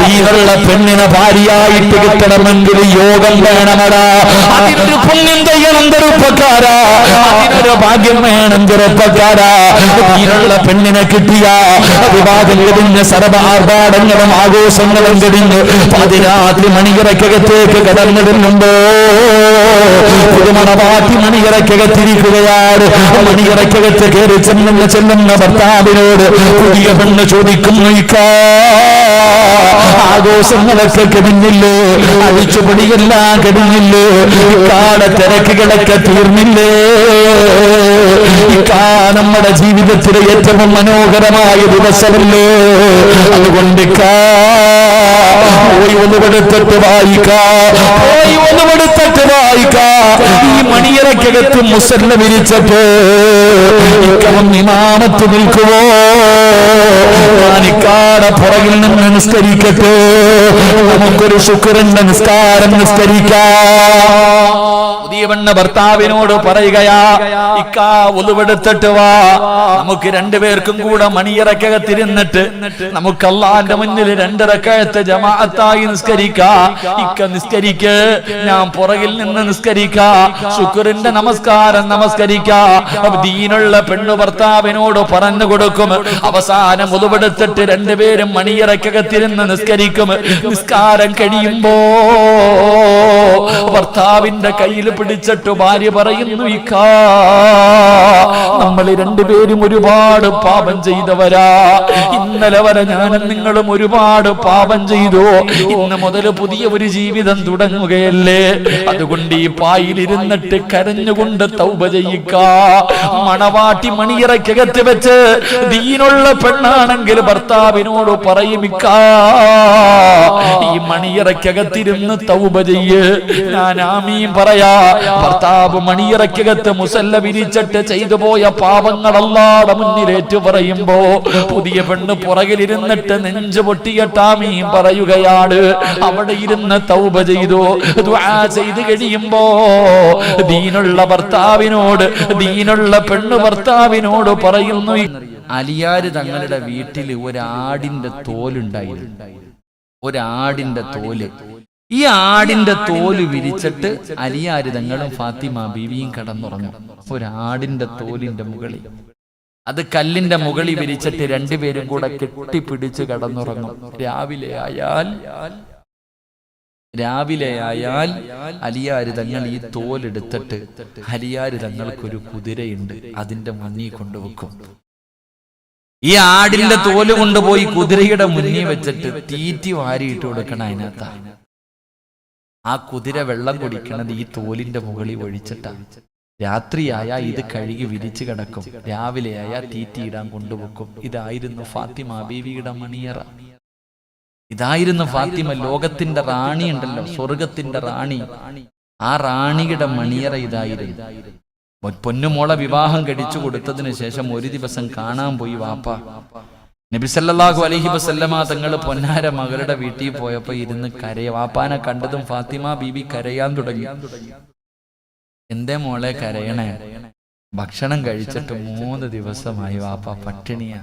ദീനുള്ള പെണ്ണിനെ ഭാര്യയായിട്ട് കിട്ടണമെങ്കിൽ യോഗം വേണമടാ. അതിനൊരു പുണ്യം ചെയ്യണം ചെറുപ്പക്കാരാ, അതിനൊരു ഭാഗ്യം വേണം ചെറുപ്പക്കാരാ. ദീനുള്ള പെണ്ണിനെ കിട്ടിയ വിവാദം കഴിഞ്ഞ് സർവ ആർഭാടങ്ങളും ആഘോഷങ്ങളും കഴിഞ്ഞ് 11 മണിയറയ്ക്കകത്തേക്ക് കടന്നിടുന്നുണ്ടോ പുതുമണവാട്ടി മണിയറയ്ക്കകത്തിരിക്കുകയാണ്. മണിയറയ്ക്കകത്ത് കയറി ചെല്ലുന്ന ഭർത്താവിനോട് പുതിയ പെണ്ണ് ചോദിക്കുന്നു, ആഘോഷങ്ങളൊക്കെ കഴിഞ്ഞില്ലേ, അഴിച്ചുപൊടിയെല്ലാം കഴിഞ്ഞില്ലേ, ഇക്കാല തിരക്കുകളൊക്കെ തീർന്നില്ലേ, നമ്മുടെ ജീവിതത്തിലെ ഏറ്റവും മനോഹരമായ ദിവസമല്ലേ, അതുകൊണ്ട് പോയി ഒന്നുപെടുത്തിട്ട് വായിക്കാ. ഈ മണിയറയ്ക്കകത്ത് മുസല്ല വിരിച്ചിട്ട് ഇമാമത്ത് നിൽക്കുവോ, ഞാനിക്കാടെ പുറകിൽ നിന്ന് നിസ്കരിക്കട്ടെ, നമുക്കൊരു ശുക്രന്റെ നിസ്കാരം നിസ്കരിക്കാം. പുതിയ പെണ്ണ് ഭർത്താവിനോട് പറയുകയാ, ഇക്കാ ഒലുവെടുത്തിട്ട് വാ, നമുക്ക് രണ്ടുപേർക്കും കൂടെ മണിയറക്കകത്തിരുന്നിട്ട് നമുക്ക് അല്ലാഹുവിന്റെ മുന്നിൽ 2 റക്അത്ത് ജമാഅത്തായി നിസ്കരിക്കാ. ഇക്ക നിസ്കരിക്ക്, ഞാൻ പുറകിൽ നിന്ന് നിസ്കരിക്കാ, ശുക്രിന്റെ നമസ്കാരം നമസ്കരിക്കാ. ദീനുള്ള പെണ്ണു ഭർത്താവിനോട് പറഞ്ഞു കൊടുക്കും. അവസാനം ഒലുവെടുത്തിട്ട് രണ്ടുപേരും മണിയറക്കകത്തിരുന്ന് നിസ്കരിക്കും. നിസ്കാരം കഴിയുമ്പോ ഭർത്താവിന്റെ കയ്യിൽ പിടിച്ചിട്ട് ഭാര്യ പറയുന്നു, ഇക്കാ നമ്മൾ രണ്ടുപേരും ഒരുപാട് പാപം ചെയ്തവരാ, ഇന്നലെ വരെ ഞാനും നിങ്ങളും ഒരുപാട് പാപം ചെയ്തു, ഇന്ന് മുതൽ പുതിയ ഒരു ജീവിതം തുടങ്ങുകയല്ലേ, അതുകൊണ്ട് ഈ പായിലിരുന്നിട്ട് കരഞ്ഞുകൊണ്ട് തൗബ ചെയ്യിക്ക. മണവാട്ടി മണിയറയ്ക്കകത്ത് വെച്ച് ദീനുള്ള പെണ്ണാണെങ്കിൽ ഭർത്താവിനോട് പറയും, ഇക്കാ ഈ മണിയറയ്ക്കകത്തിരുന്ന് തൗബ ചെയ്യ്, ഞാൻ ആമീൻ പറയാ. ഭർത്താവ് മണിയറയ്ക്കകത്ത് മുസല്ല വിരിച്ചിട്ട് ചെയ്തു പോയ പാപങ്ങൾ അല്ലാഹുവിന്റെ മുന്നിലേറ്റു പറയുമ്പോ പുതിയ പെണ്ണ് പുറകിലിരുന്നിട്ട് നെഞ്ചു പൊട്ടിയിട്ട് ആമീൻ പറയുകയാണ്. അവിടെ ഇരുന്ന് തൗബ ചെയ്തു, ദുആ ചെയ്ത് കഴിയുമ്പോ ദീനുള്ള ഭർത്താവിനോട്, ദീനുള്ള പെണ്ണ് ഭർത്താവിനോട് പറയുന്നു, അലിയാര് തങ്ങളുടെ വീട്ടിൽ ഒരാടിന്റെ തോലുണ്ടായിരുന്നു, ഒരാടിന്റെ തോല്. ഈ ആടിന്റെ തോല് വിരിച്ചിട്ട് അലിയാര് തങ്ങളും ഫാത്തിമ ബീവിയും കടന്നുറങ്ങും. ഒരാടിന്റെ തോലിന്റെ മുകളിൽ, അത് കല്ലിന്റെ മുകളിൽ വിരിച്ചിട്ട് രണ്ടുപേരും കൂടെ കെട്ടിപ്പിടിച്ച് കടന്നുറങ്ങും. രാവിലെ ആയാൽ അലിയാര് തങ്ങൾ ഈ തോലെടുത്തിട്ട് അലിയാര് തങ്ങൾക്കൊരു കുതിരയുണ്ട്, അതിന്റെ മുന്നിൽ കൊണ്ടുവെക്കും. ഈ ആടിന്റെ തോല് കൊണ്ടുപോയി കുതിരയുടെ മുന്നിൽ വെച്ചിട്ട് തീറ്റി വാരിയിട്ട് കൊടുക്കണം. അതിനകത്താ ആ കുതിര വെള്ളം കുടിക്കണത് ഈ തോലിന്റെ മുകളിൽ ഒഴിച്ചിട്ടാണ്. രാത്രിയായ ഇത് കഴുകി വിരിച്ചു കിടക്കും, രാവിലെയായ തീറ്റിയിടാൻ കൊണ്ടുവെക്കും. ഇതായിരുന്നു ഫാത്തിമ ബീവിയുടെ മണിയറ. ഇതായിരുന്നു ഫാത്തിമ. ലോകത്തിന്റെ റാണി ഉണ്ടല്ലോ, സ്വർഗത്തിന്റെ റാണി, ആ റാണിയുടെ മണിയറ ഇതായിരുന്നു. പൊന്നുമോളെ വിവാഹം കഴിച്ചു കൊടുത്തതിന് ശേഷം ഒരു ദിവസം കാണാൻ പോയി വാപ്പ. നബി സല്ലല്ലാഹു അലൈഹി വസല്ലമ തങ്ങൾ പൊന്നാര മകളുടെ വീട്ടിൽ പോയപ്പോ ഇരുന്ന് വാപ്പാനെ കണ്ടതും ഫാത്തിമ ബീബി കരയാൻ തുടങ്ങി. എന്തേ മോളെ കരയണേ? ഭക്ഷണം കഴിച്ചിട്ട് 3 ദിവസമായി വാപ്പ പട്ടിണിയാ.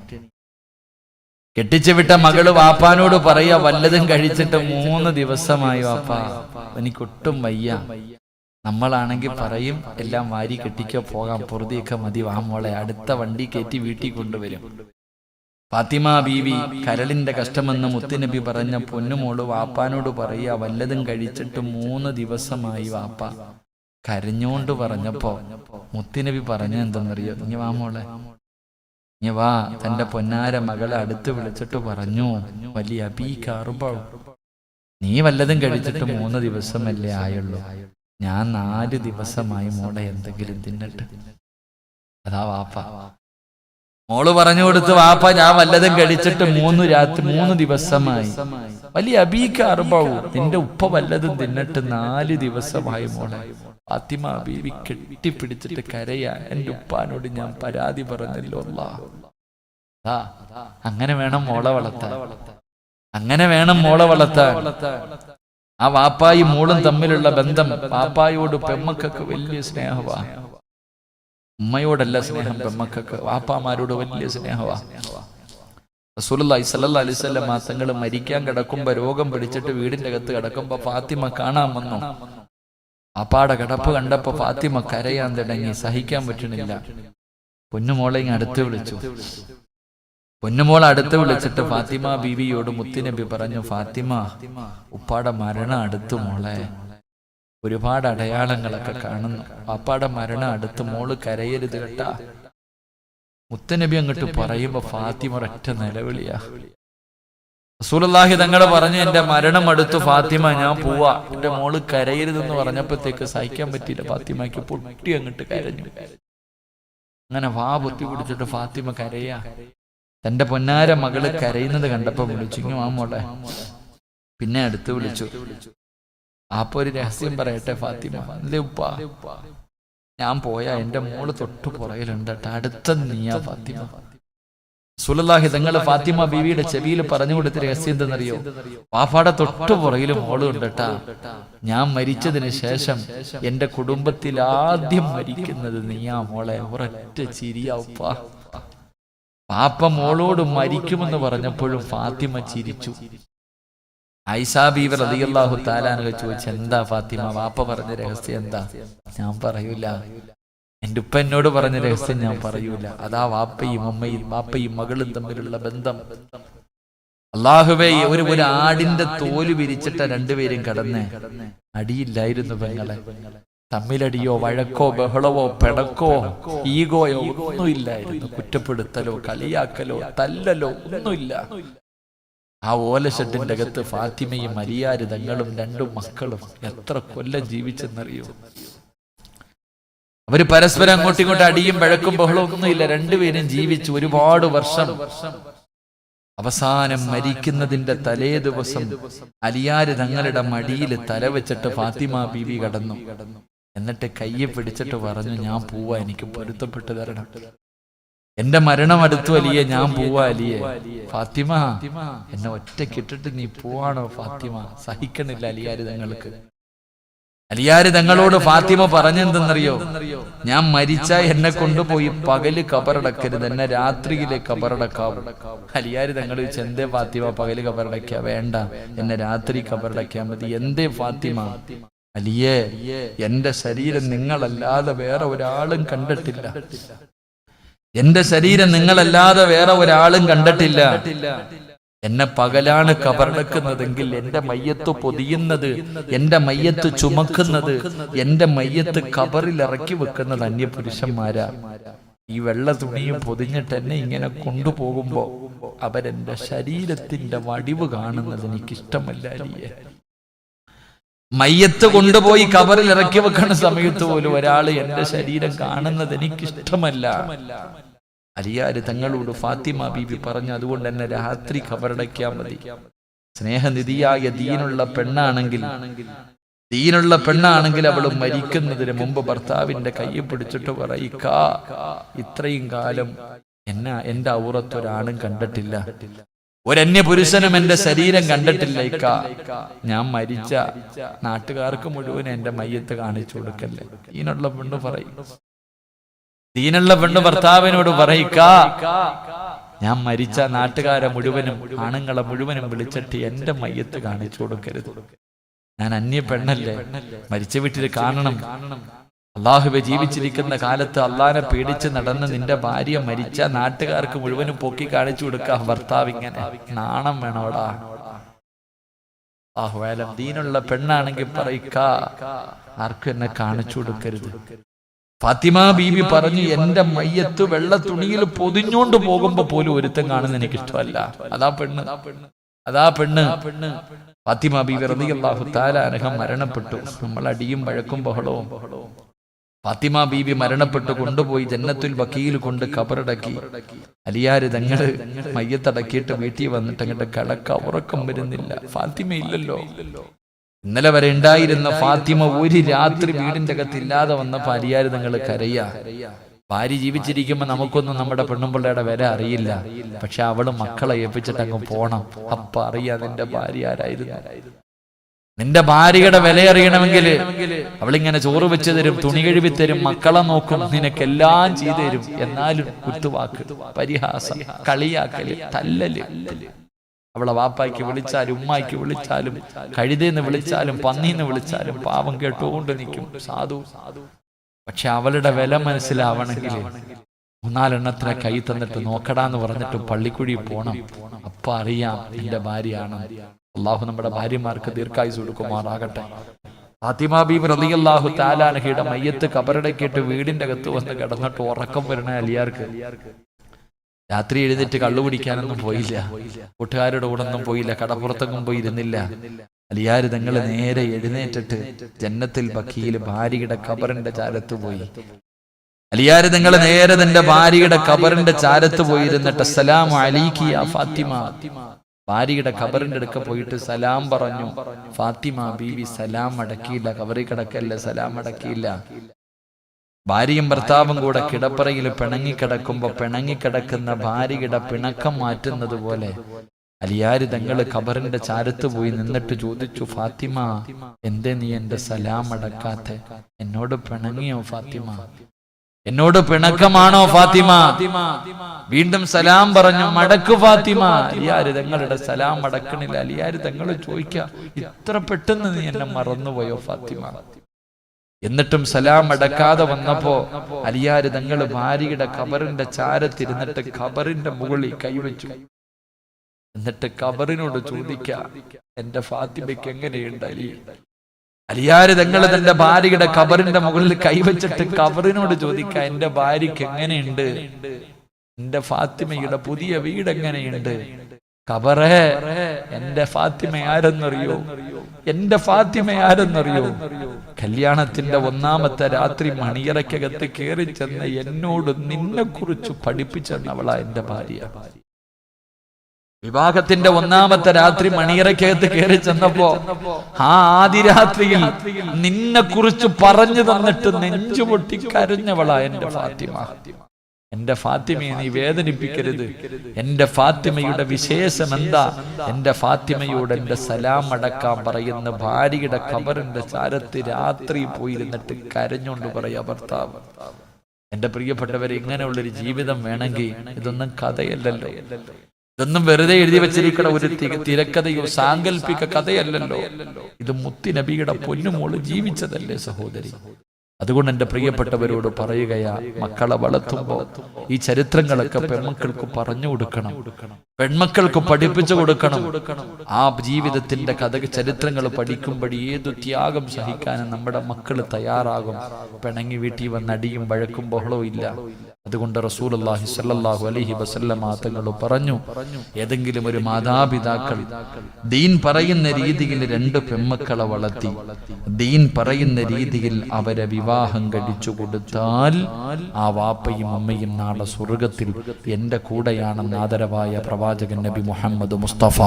കെട്ടിച്ചു വിട്ട മകള് വാപ്പാനോട് പറയാ, വല്ലതും കഴിച്ചിട്ട് 3 ദിവസമായി വാപ്പ, എനിക്കൊട്ടും വയ്യ. നമ്മളാണെങ്കിൽ പറയും, എല്ലാം വാരി കെട്ടിക്കോ, പോകാം, പൊറുതിയൊക്കെ മതി, വാ മോളെ, അടുത്ത വണ്ടി കയറ്റി വീട്ടിൽ കൊണ്ടുവരും. ഫാത്തിമ ബീവി കരളിന്റെ കഷ്ടമെന്ന് മുത്തുനബി പറഞ്ഞ പൊന്നുമോള് വാപ്പാനോട് പറയാ, വല്ലതും കഴിച്ചിട്ട് 3 ദിവസമായി വാപ്പ. കരഞ്ഞോണ്ട് പറഞ്ഞപ്പോ മുത്തുനബി പറഞ്ഞ എന്തെന്നറിയോ? ഇനി വാ മോളെ, ഇനി വാ. തന്റെ പൊന്നാര മകളെ അടുത്ത് വിളിച്ചിട്ട് പറഞ്ഞു, വലിയ അബീകാറുമ്പോൾ നീ വല്ലതും കഴിച്ചിട്ട് 3 ദിവസമല്ലേ ആയുള്ളൂ, ഞാൻ 4 ദിവസമായി മോളെ എന്തെങ്കിലും തിന്നിട്ട്. അതാ വാപ്പ. മോള് പറഞ്ഞു കൊടുത്തു, വാപ്പ ഞാൻ വല്ലതും കഴിച്ചിട്ട് 3 ദിവസമായി. വലിയ അബീക്കാറുണ്ടാവും, നിന്റെ ഉപ്പ വല്ലതും തിന്നിട്ട് 4 ദിവസമായി മോളെ. ഫാത്തിമ ബീവി കെട്ടിപ്പിടിച്ചിട്ട് കരയാ, എന്റെ ഉപ്പാനോട് ഞാൻ പരാതി പറഞ്ഞല്ലോ അല്ലാഹ്. അങ്ങനെ വേണം മോളെ വളർത്താൻ, അങ്ങനെ വേണം മോളെ വളർത്താൻ. ആ വാപ്പായും മോളും തമ്മിലുള്ള ബന്ധം, വാപ്പായോട് പെമ്മക്കൊക്കെ വലിയ സ്നേഹവാ, ഉമ്മയോടല്ല സ്നേഹം പെമ്മക്കൊക്കെ, വാപ്പാമാരോട് വലിയ സ്നേഹവാ. റസൂലുള്ളാഹി സ്വല്ലല്ലാഹു അലൈഹി വസല്ലം തങ്ങൾ മരിക്കാൻ കിടക്കുമ്പോ, രോഗം പിടിച്ചിട്ട് വീടിന്റെ അകത്ത് കിടക്കുമ്പോ ഫാത്തിമ കാണാൻ വന്നു. വാപ്പാടെ കിടപ്പ് കണ്ടപ്പോ ഫാത്തിമ കരയാൻ തുടങ്ങി, സഹിക്കാൻ പറ്റണില്ല. പൊന്നുമോളെ അടുത്ത് വിളിച്ചു. പൊന്നുമോളെ അടുത്ത് വിളിച്ചിട്ട് ഫാത്തിമ ബീവിയോട് മുത്തുനബി പറഞ്ഞു, ഫാത്തിമ, ഉപ്പാടെ മരണം അടുത്തു മോളെ, ഒരുപാട് അടയാളങ്ങളൊക്കെ കാണുന്നു, വാപ്പാടെ മരണം അടുത്ത്, മോള് കരയരുത് കേട്ടാ. മുത്തുനബി അങ്ങോട്ട് പറയുമ്പോ ഫാത്തിമ ഒരൊറ്റ നിലവിളിയാ. റസൂലുള്ളാഹി തങ്ങൾ പറഞ്ഞു, എന്റെ മരണം അടുത്തു ഫാത്തിമ, ഞാൻ പോവാ, എന്റെ മോള് കരയരുതെന്ന് പറഞ്ഞപ്പോഴത്തേക്ക് സഹിക്കാൻ പറ്റിയില്ല, ഫാത്തിമയ്ക്ക് പൊട്ടി അങ്ങോട്ട് കരഞ്ഞു. അങ്ങനെ വാ പൊത്തി പിടിച്ചിട്ട് ഫാത്തിമ കരയാ. തന്റെ പൊന്നാര മകള് കരയുന്നത് കണ്ടപ്പോ വിളിച്ചു, ഇങ്ങ് വാ മോളെ. പിന്നെ അടുത്ത് വിളിച്ചു. അപ്പൊ ഒരു രഹസ്യം പറയട്ടെ ഫാത്തിമ, അല്ലേ ഉപ്പാ, ഞാൻ പോയാ എന്റെ മോള് തൊട്ടു പുറകിലുണ്ട് കേട്ടോ, അടുത്ത നീയാ ഫാത്തിമ. റസൂലുള്ളാഹി തങ്ങൾ ഫാത്തിമ ബീവിയുടെ ചെവിയിൽ പറഞ്ഞു കൊടുത്ത രഹസ്യം എന്തെന്നറിയോ? വാപ്പാടെ തൊട്ടു പുറകിലും മോളും ഉണ്ട് കേട്ടാ. ഞാൻ മരിച്ചതിന് ശേഷം എന്റെ കുടുംബത്തിൽ ആദ്യം മരിക്കുന്നത് നീയാ മോളെ. ഒരൊറ്റ ചിരിയാ ഉപ്പാ. പാപ്പ മോളോട് മരിക്കുമെന്ന് പറഞ്ഞപ്പോഴും ഫാത്തിമ ചിരിച്ചു. ആയിഷ ബീവി റളിയല്ലാഹു തആല അൻഹ ചോദിച്ചു, എന്താ ഫാത്തിമ വാപ്പ പറഞ്ഞ രഹസ്യം എന്താ? ഞാൻ പറയൂല, എന്റെ ഉപ്പ എന്നോട് പറഞ്ഞ രഹസ്യം ഞാൻ പറയൂല. അതാ വാപ്പയും അമ്മയും, വാപ്പയും മകളും തമ്മിലുള്ള ബന്ധം. അല്ലാഹുവേ, ഒരു ആടിന്റെ തോല് വിരിച്ചിട്ട രണ്ടുപേരും കടന്ന് അടിയില്ലായിരുന്നു പെങ്ങളെ. തമ്മിലടിയോ വഴക്കോ ബഹളവോ പിണക്കോ ഈഗോയോ ഒന്നുമില്ലായിരുന്നു. കുറ്റപ്പെടുത്തലോ കളിയാക്കലോ തല്ലലോ ഒന്നുമില്ല. ആ ഓലഷെട്ടിന്റെ അകത്ത് ഫാത്തിമയും അലിയാര് തങ്ങളും 2 മക്കളും എത്ര കൊല്ലം ജീവിച്ചെന്നറിയോ? അവര് പരസ്പരം അങ്ങോട്ടും ഇങ്ങോട്ടും അടിയും വഴക്കും ബഹളവും ഒന്നുമില്ല. രണ്ടുപേരും ജീവിച്ചു ഒരുപാട് വർഷം. അവസാനം മരിക്കുന്നതിന്റെ തലേ ദിവസം അലിയാര് തങ്ങളുടെ മടിയിൽ തല വെച്ചിട്ട് ഫാത്തിമ ബീവി കടന്നു. എന്നിട്ട് കയ്യെ പിടിച്ചിട്ട് പറഞ്ഞു, ഞാൻ പോവാ, എനിക്ക് പൊരുത്തപ്പെട്ടു തരണം, എന്റെ മരണം അടുത്തു അലിയെ, ഞാൻ പോവാ അലിയെ. ഫാത്തിമ, എന്നെ ഒറ്റക്കിട്ടിട്ട് നീ പോവാണോ ഫാത്തിമ? സഹിക്കണില്ല അലിയാര് തങ്ങൾക്ക്. അലിയാര് തങ്ങളോട് ഫാത്തിമ പറഞ്ഞെന്തെന്നറിയോ? ഞാൻ മരിച്ച എന്നെ കൊണ്ടുപോയി പകല് കബറടക്കരുത്, എന്നെ രാത്രിയിലെ കബറടക്കാവൂ. അലിയാര് തങ്ങൾ ചോദിച്ചു, എന്തേ ഫാത്തിമ പകല് കബറടക്ക? വേണ്ട, എന്നെ രാത്രി കബറടക്കാൻ മതി. എന്തേ ഫാത്തിമ? അലിയേ, എന്റെ ശരീരം നിങ്ങളല്ലാതെ വേറെ ഒരാളും കണ്ടിട്ടില്ല, എന്റെ ശരീരം നിങ്ങളല്ലാതെ വേറെ ഒരാളും കണ്ടിട്ടില്ല. എന്നെ പകലാണ് കബറടക്കുന്നതെങ്കിൽ എന്റെ മയ്യത്ത് പൊതിയുന്നത്, എന്റെ മയ്യത്ത് ചുമക്കുന്നത്, എന്റെ മയ്യത്ത് കബറിൽ ഇറക്കി വെക്കുന്നത് അന്യപുരുഷന്മാരാ. ഈ വെള്ള തുണിയും പൊതിഞ്ഞിട്ട് എന്നെ ഇങ്ങനെ കൊണ്ടുപോകുമ്പോ അവരെന്റെ ശരീരത്തിന്റെ വടിവ് കാണുന്നത് എനിക്കിഷ്ടമല്ല അലിയെ. മയ്യത്ത് കൊണ്ടുപോയി കബറിൽ ഇറക്കി വെക്കുന്ന സമയത്ത് പോലും ഒരാൾ എന്റെ ശരീരം കാണുന്നത് എനിക്കിഷ്ടമല്ല. അലിയാര് തങ്ങളോട് ഫാത്തിമ ബീബി പറഞ്ഞു, അതുകൊണ്ട് എന്നെ രാത്രി കബറടയ്ക്കാൻ മതി. സ്നേഹനിധിയായ ദീനുള്ള പെണ്ണാണെങ്കിൽ അവൾ മരിക്കുന്നതിന് മുമ്പ് ഭർത്താവിന്റെ കൈ പിടിച്ചിട്ട് പറയിക്ക, ഇത്രയും കാലം എന്റെ ഔറത്തൊരാണും കണ്ടിട്ടില്ല, ഒരന്യ പുരുഷനും എന്റെ ശരീരം കണ്ടിട്ടില്ല. ഇക്ക, ഞാൻ മരിച്ച നാട്ടുകാർക്ക് മുഴുവൻ എന്റെ മയ്യത്ത് കാണിച്ചു കൊടുക്കല്ലേ. ദീനുള്ള പെണ്ണ് പറയും, ദീനുള്ള പെണ്ണ് ഭർത്താവിനോട് പറയിക്ക, ഞാൻ മരിച്ച നാട്ടുകാരെ മുഴുവനും, ആണുങ്ങളെ മുഴുവനും വിളിച്ചിട്ട് എന്റെ മയ്യത്ത് കാണിച്ചു കൊടുക്കരുത്. ഞാൻ അന്യ പെണ്ണല്ലേ, മരിച്ച വീട്ടിൽ കാണണം. അള്ളാഹുവെ, ജീവിച്ചിരിക്കുന്ന കാലത്ത് അള്ളാനെ പേടിച്ച് നടന്ന് നിന്റെ ഭാര്യ മരിച്ച നാട്ടുകാർക്ക് മുഴുവനും പൊക്കി കാണിച്ചു കൊടുക്കുക. ഭർത്താവ് ഇങ്ങനെ നാണം വേണോടാ. ആഹ്വാലം ദീനുള്ള പെണ്ണാണെങ്കിൽ പറയിക്ക, ആർക്കും എന്നെ കാണിച്ചു കൊടുക്കരുത്. ഫാത്തിമ ബീവി പറഞ്ഞു, എന്റെ മയ്യത്ത് വെള്ള തുണിയിൽ പൊതിഞ്ഞോണ്ട് പോകുമ്പോ പോലും ഒരുത്തം കാണുന്ന എനിക്ക് ഇഷ്ടമല്ല. അതാ പെണ്ണ്. ഫാത്തിമ ബീവി റളിയല്ലാഹു തആല അൻഹ മരണപ്പെട്ടു. നമ്മൾ അടിയും വഴക്കും ബഹളവും. ഫാത്തിമ ബീവി മരണപ്പെട്ട് കൊണ്ടുപോയി ജന്നത്തുൽ ബഖീൽ കൊണ്ട് ഖബറടക്കി. അലിയാര് തങ്ങള് മയ്യത്തടക്കിയിട്ട് വീട്ടിൽ വന്നിട്ട് അങ്ങോട്ട് കിടക്ക ഉറക്കം വരുന്നില്ല. ഫാത്തിമ ഇല്ലല്ലോ. ഇന്നലെ വരെ ഉണ്ടായിരുന്ന ഫാത്തിമ ഒരു രാത്രി വീടിന്റെ അകത്ത് ഇല്ലാതെ വന്നപ്പോ അലിയാര് തങ്ങള് കരയാ. ഭാര്യ ജീവിച്ചിരിക്കുമ്പോ നമുക്കൊന്നും നമ്മുടെ പെണ്ണുമ്പിള്ളയുടെ വില അറിയില്ല. പക്ഷെ അവള് മക്കളെ ഏൽപ്പിച്ചിട്ട് അങ്ങ് പോണം. അപ്പൊ അറിയാ നിന്റെ ഭാര്യ ആരായിരുന്നു. നിന്റെ ഭാര്യയുടെ വില അറിയണമെങ്കിൽ അവളിങ്ങനെ ചോറ് വെച്ച് തരും, തുണി കഴുകി തരും, മക്കളെ നോക്കും, നിനക്കെല്ലാം ചെയ്തു തരും. എന്നാലും കുത്തുവാക്ക്, പരിഹാസം, കളിയാക്കല്, തല്ലല്. അവളെ വാപ്പായ്ക്ക് വിളിച്ചാലും ഉമ്മായ്ക്ക് വിളിച്ചാലും കഴുതേന്ന് വിളിച്ചാലും പന്നീന്ന് വിളിച്ചാലും പാവം കേട്ടുകൊണ്ട് നിൽക്കും. സാധു. പക്ഷെ അവളുടെ വില മനസ്സിലാവണമെങ്കിൽ 3-4 കൈ തന്നിട്ട് നോക്കടാന്ന് പറഞ്ഞിട്ട് പള്ളിക്കുഴി പോണം. അപ്പൊ അറിയാം നിന്റെ ഭാര്യയാണ്. അള്ളാഹു നമ്മുടെ ഭാര്യമാർക്ക് ദീർഘായുസ് കൊടുക്കുമാറാകട്ടെ. ഫാത്തിമ ബീവി റളിയല്ലാഹു തആല അൻഹയുടെ മയ്യത്ത് ഖബറടക്കിയിട്ട് വീടിന്റെ അകത്ത് വന്ന് കിടന്നിട്ട് ഉറക്കം വരണ അലിയാർക്ക്. രാത്രി എഴുന്നേറ്റ് കള്ളു കുടിക്കാനൊന്നും പോയില്ല, കൂട്ടുകാരുടെ കൂടെ ഒന്നും പോയില്ല, കടപ്പുറത്തൊന്നും പോയി ഇരുന്നില്ല. അലിയാര് തങ്ങൾ നേരെ എഴുന്നേറ്റിട്ട് ജന്നത്തുൽ ബഖീൽ ഭാര്യയുടെ ഖബറിന്റെ ചാരത്ത് പോയി. അലിയാര് തങ്ങൾ നേരെ തന്റെ ഭാര്യയുടെ ഖബറിന്റെ ചാരത്ത് പോയിരുന്നിട്ട് അസ്സലാമു അലൈകി യാ ഫാത്തിമ, ഭാര്യയുടെ ഖബറിന്റെ അടുക്ക പോയിട്ട് സലാം പറഞ്ഞു. ഫാത്തിമ ബീവി സലാം അടക്കിയില്ല. ഖബറിൽ കിടക്കല്ല, സലാം അടക്കിയില്ല. ഭാര്യയും ഭർത്താവും കൂടെ കിടപ്പറയിൽ പിണങ്ങിക്കിടക്കുമ്പോ പിണങ്ങിക്കിടക്കുന്ന ഭാര്യയുടെ പിണക്കം മാറ്റുന്നത് പോലെ അലിയാര് തങ്ങള് ഖബറിന്റെ ചാരത്ത് പോയി നിന്നിട്ട് ചോദിച്ചു, ഫാത്തിമ എന്തേ നീ എന്റെ സലാം അടക്കാത്തെ? എന്നോട് പിണങ്ങിയോ ഫാത്തിമ? എന്നോട് പിണക്കമാണോ ഫാത്തിമ? വീണ്ടും സലാം പറഞ്ഞു, മടക്കു ഫാത്തിമ. അലിയാര് തങ്ങളുടെ സലാം അടക്കണില്ല. അലിയാര് തങ്ങൾ ചോദിക്കാം, ഇത്ര പെട്ടെന്ന് നീ എന്നെ മറന്നുപോയോ ഫാത്തിമ? എന്നിട്ടും സലാം അടക്കാതെ വന്നപ്പോ അലിയാര് തങ്ങള് ഭാര്യയുടെ ഖബറിന്റെ ചാരത്തിരുന്നിട്ട് ഖബറിന്റെ മുകളിൽ കൈവച്ചു. എന്നിട്ട് ഖബറിനോട് ചോദിക്കാം, എന്റെ ഫാത്തിമയ്ക്ക് എങ്ങനെയുണ്ട് അലി? അലിയാര് തങ്ങള് തന്റെ ഭാര്യയുടെ ഖബറിന്റെ മുകളിൽ കൈവച്ചിട്ട് ഖബറിനോട് ചോദിക്കാം, എന്റെ ഭാര്യക്ക് എങ്ങനെയുണ്ട്? എന്റെ ഫാത്തിമയുടെ പുതിയ വീട് എങ്ങനെയുണ്ട്? ഖബറേ, എന്റെ ഫാത്തിമ ആരെന്നറിയോ? എന്റെ ഫാത്തിമ ആരെന്നറിയോ? കല്യാണത്തിന്റെ 1-ാമത്തെ രാത്രി മണിയറയ്ക്കകത്ത് കയറി ചെന്ന് എന്നോട് നിന്നെ കുറിച്ച് പഠിപ്പിച്ചെന്നവളാ എന്റെ ഭാര്യ. വിവാഹത്തിന്റെ 1-ാമത്തെ രാത്രി മണിയറയ്ക്കകത്ത് കയറി ചെന്നപ്പോ ആ ആദ്യ രാത്രിയിൽ നിന്നെ കുറിച്ച് പറഞ്ഞു തന്നിട്ട് നെഞ്ചുപൊട്ടി കരഞ്ഞവളാ എന്റെ ഫാത്തിമ. എന്റെ ഫാത്തിമയെ നീ വേദനിപ്പിക്കരുത്. എന്റെ ഫാത്തിമയുടെ വിശേഷം എന്താ? എന്റെ ഫാത്തിമയോട് എന്റെ സലാം അടക്കാൻ പറയുന്ന ഭാര്യയുടെ ഖബറിന്റെ ചാരത്ത് രാത്രി പോയിരുന്നിട്ട് കരഞ്ഞുകൊണ്ട് പറയാ ഭർത്താവ്. എന്റെ പ്രിയപ്പെട്ടവരെ, ഇങ്ങനെയുള്ളൊരു ജീവിതം വേണമെങ്കിൽ ഇതൊന്നും കഥയല്ലല്ലോ, ഇതൊന്നും വെറുതെ എഴുതി വെച്ചിരിക്കണ ഒരു തിരക്കഥയോ സാങ്കല്പിക കഥയല്ലല്ലോ. ഇത് മുത്തി നബിയുടെ പൊന്നുമോള് ജീവിച്ചതല്ലേ സഹോദരി. അതുകൊണ്ട് എന്റെ പ്രിയപ്പെട്ടവരോട് പറയുകയാ, മക്കളെ വളർത്തുമ്പോ ഈ ചരിത്രങ്ങളൊക്കെ പെൺമക്കൾക്ക് പറഞ്ഞു കൊടുക്കണം, പെൺമക്കൾക്ക് പഠിപ്പിച്ചു കൊടുക്കണം. ആ ജീവിതത്തിന്റെ ചരിത്രങ്ങൾ പഠിക്കുമ്പോൾ ഏതു ത്യാഗം സഹിക്കാനും നമ്മുടെ മക്കൾ തയ്യാറാകും. പിണങ്ങി വീട്ടിൽ വന്ന് അടിയും വഴക്കും ബഹളവും ഇല്ല. അതുകൊണ്ട് റസൂലുള്ളാഹി സ്വല്ലല്ലാഹു അലൈഹി വസല്ലമ തങ്ങൾ പറഞ്ഞു, ഏതെങ്കിലും ഒരു മാതാപിതാക്കൾ ദീൻ പറയുന്ന രീതിയിൽ 2 പെൺമക്കളെ വളർത്തി ദീൻ പറയുന്ന രീതിയിൽ അവരെ വിവാഹം കഴിച്ചു കൊടുത്താൽ ആ വാപ്പയും അമ്മയും നാളെ സ്വർഗത്തിൽ എന്റെ കൂടെയാണെന്ന് ആദരവായ പ്രവാചകൻ നബി മുഹമ്മദ് മുസ്തഫ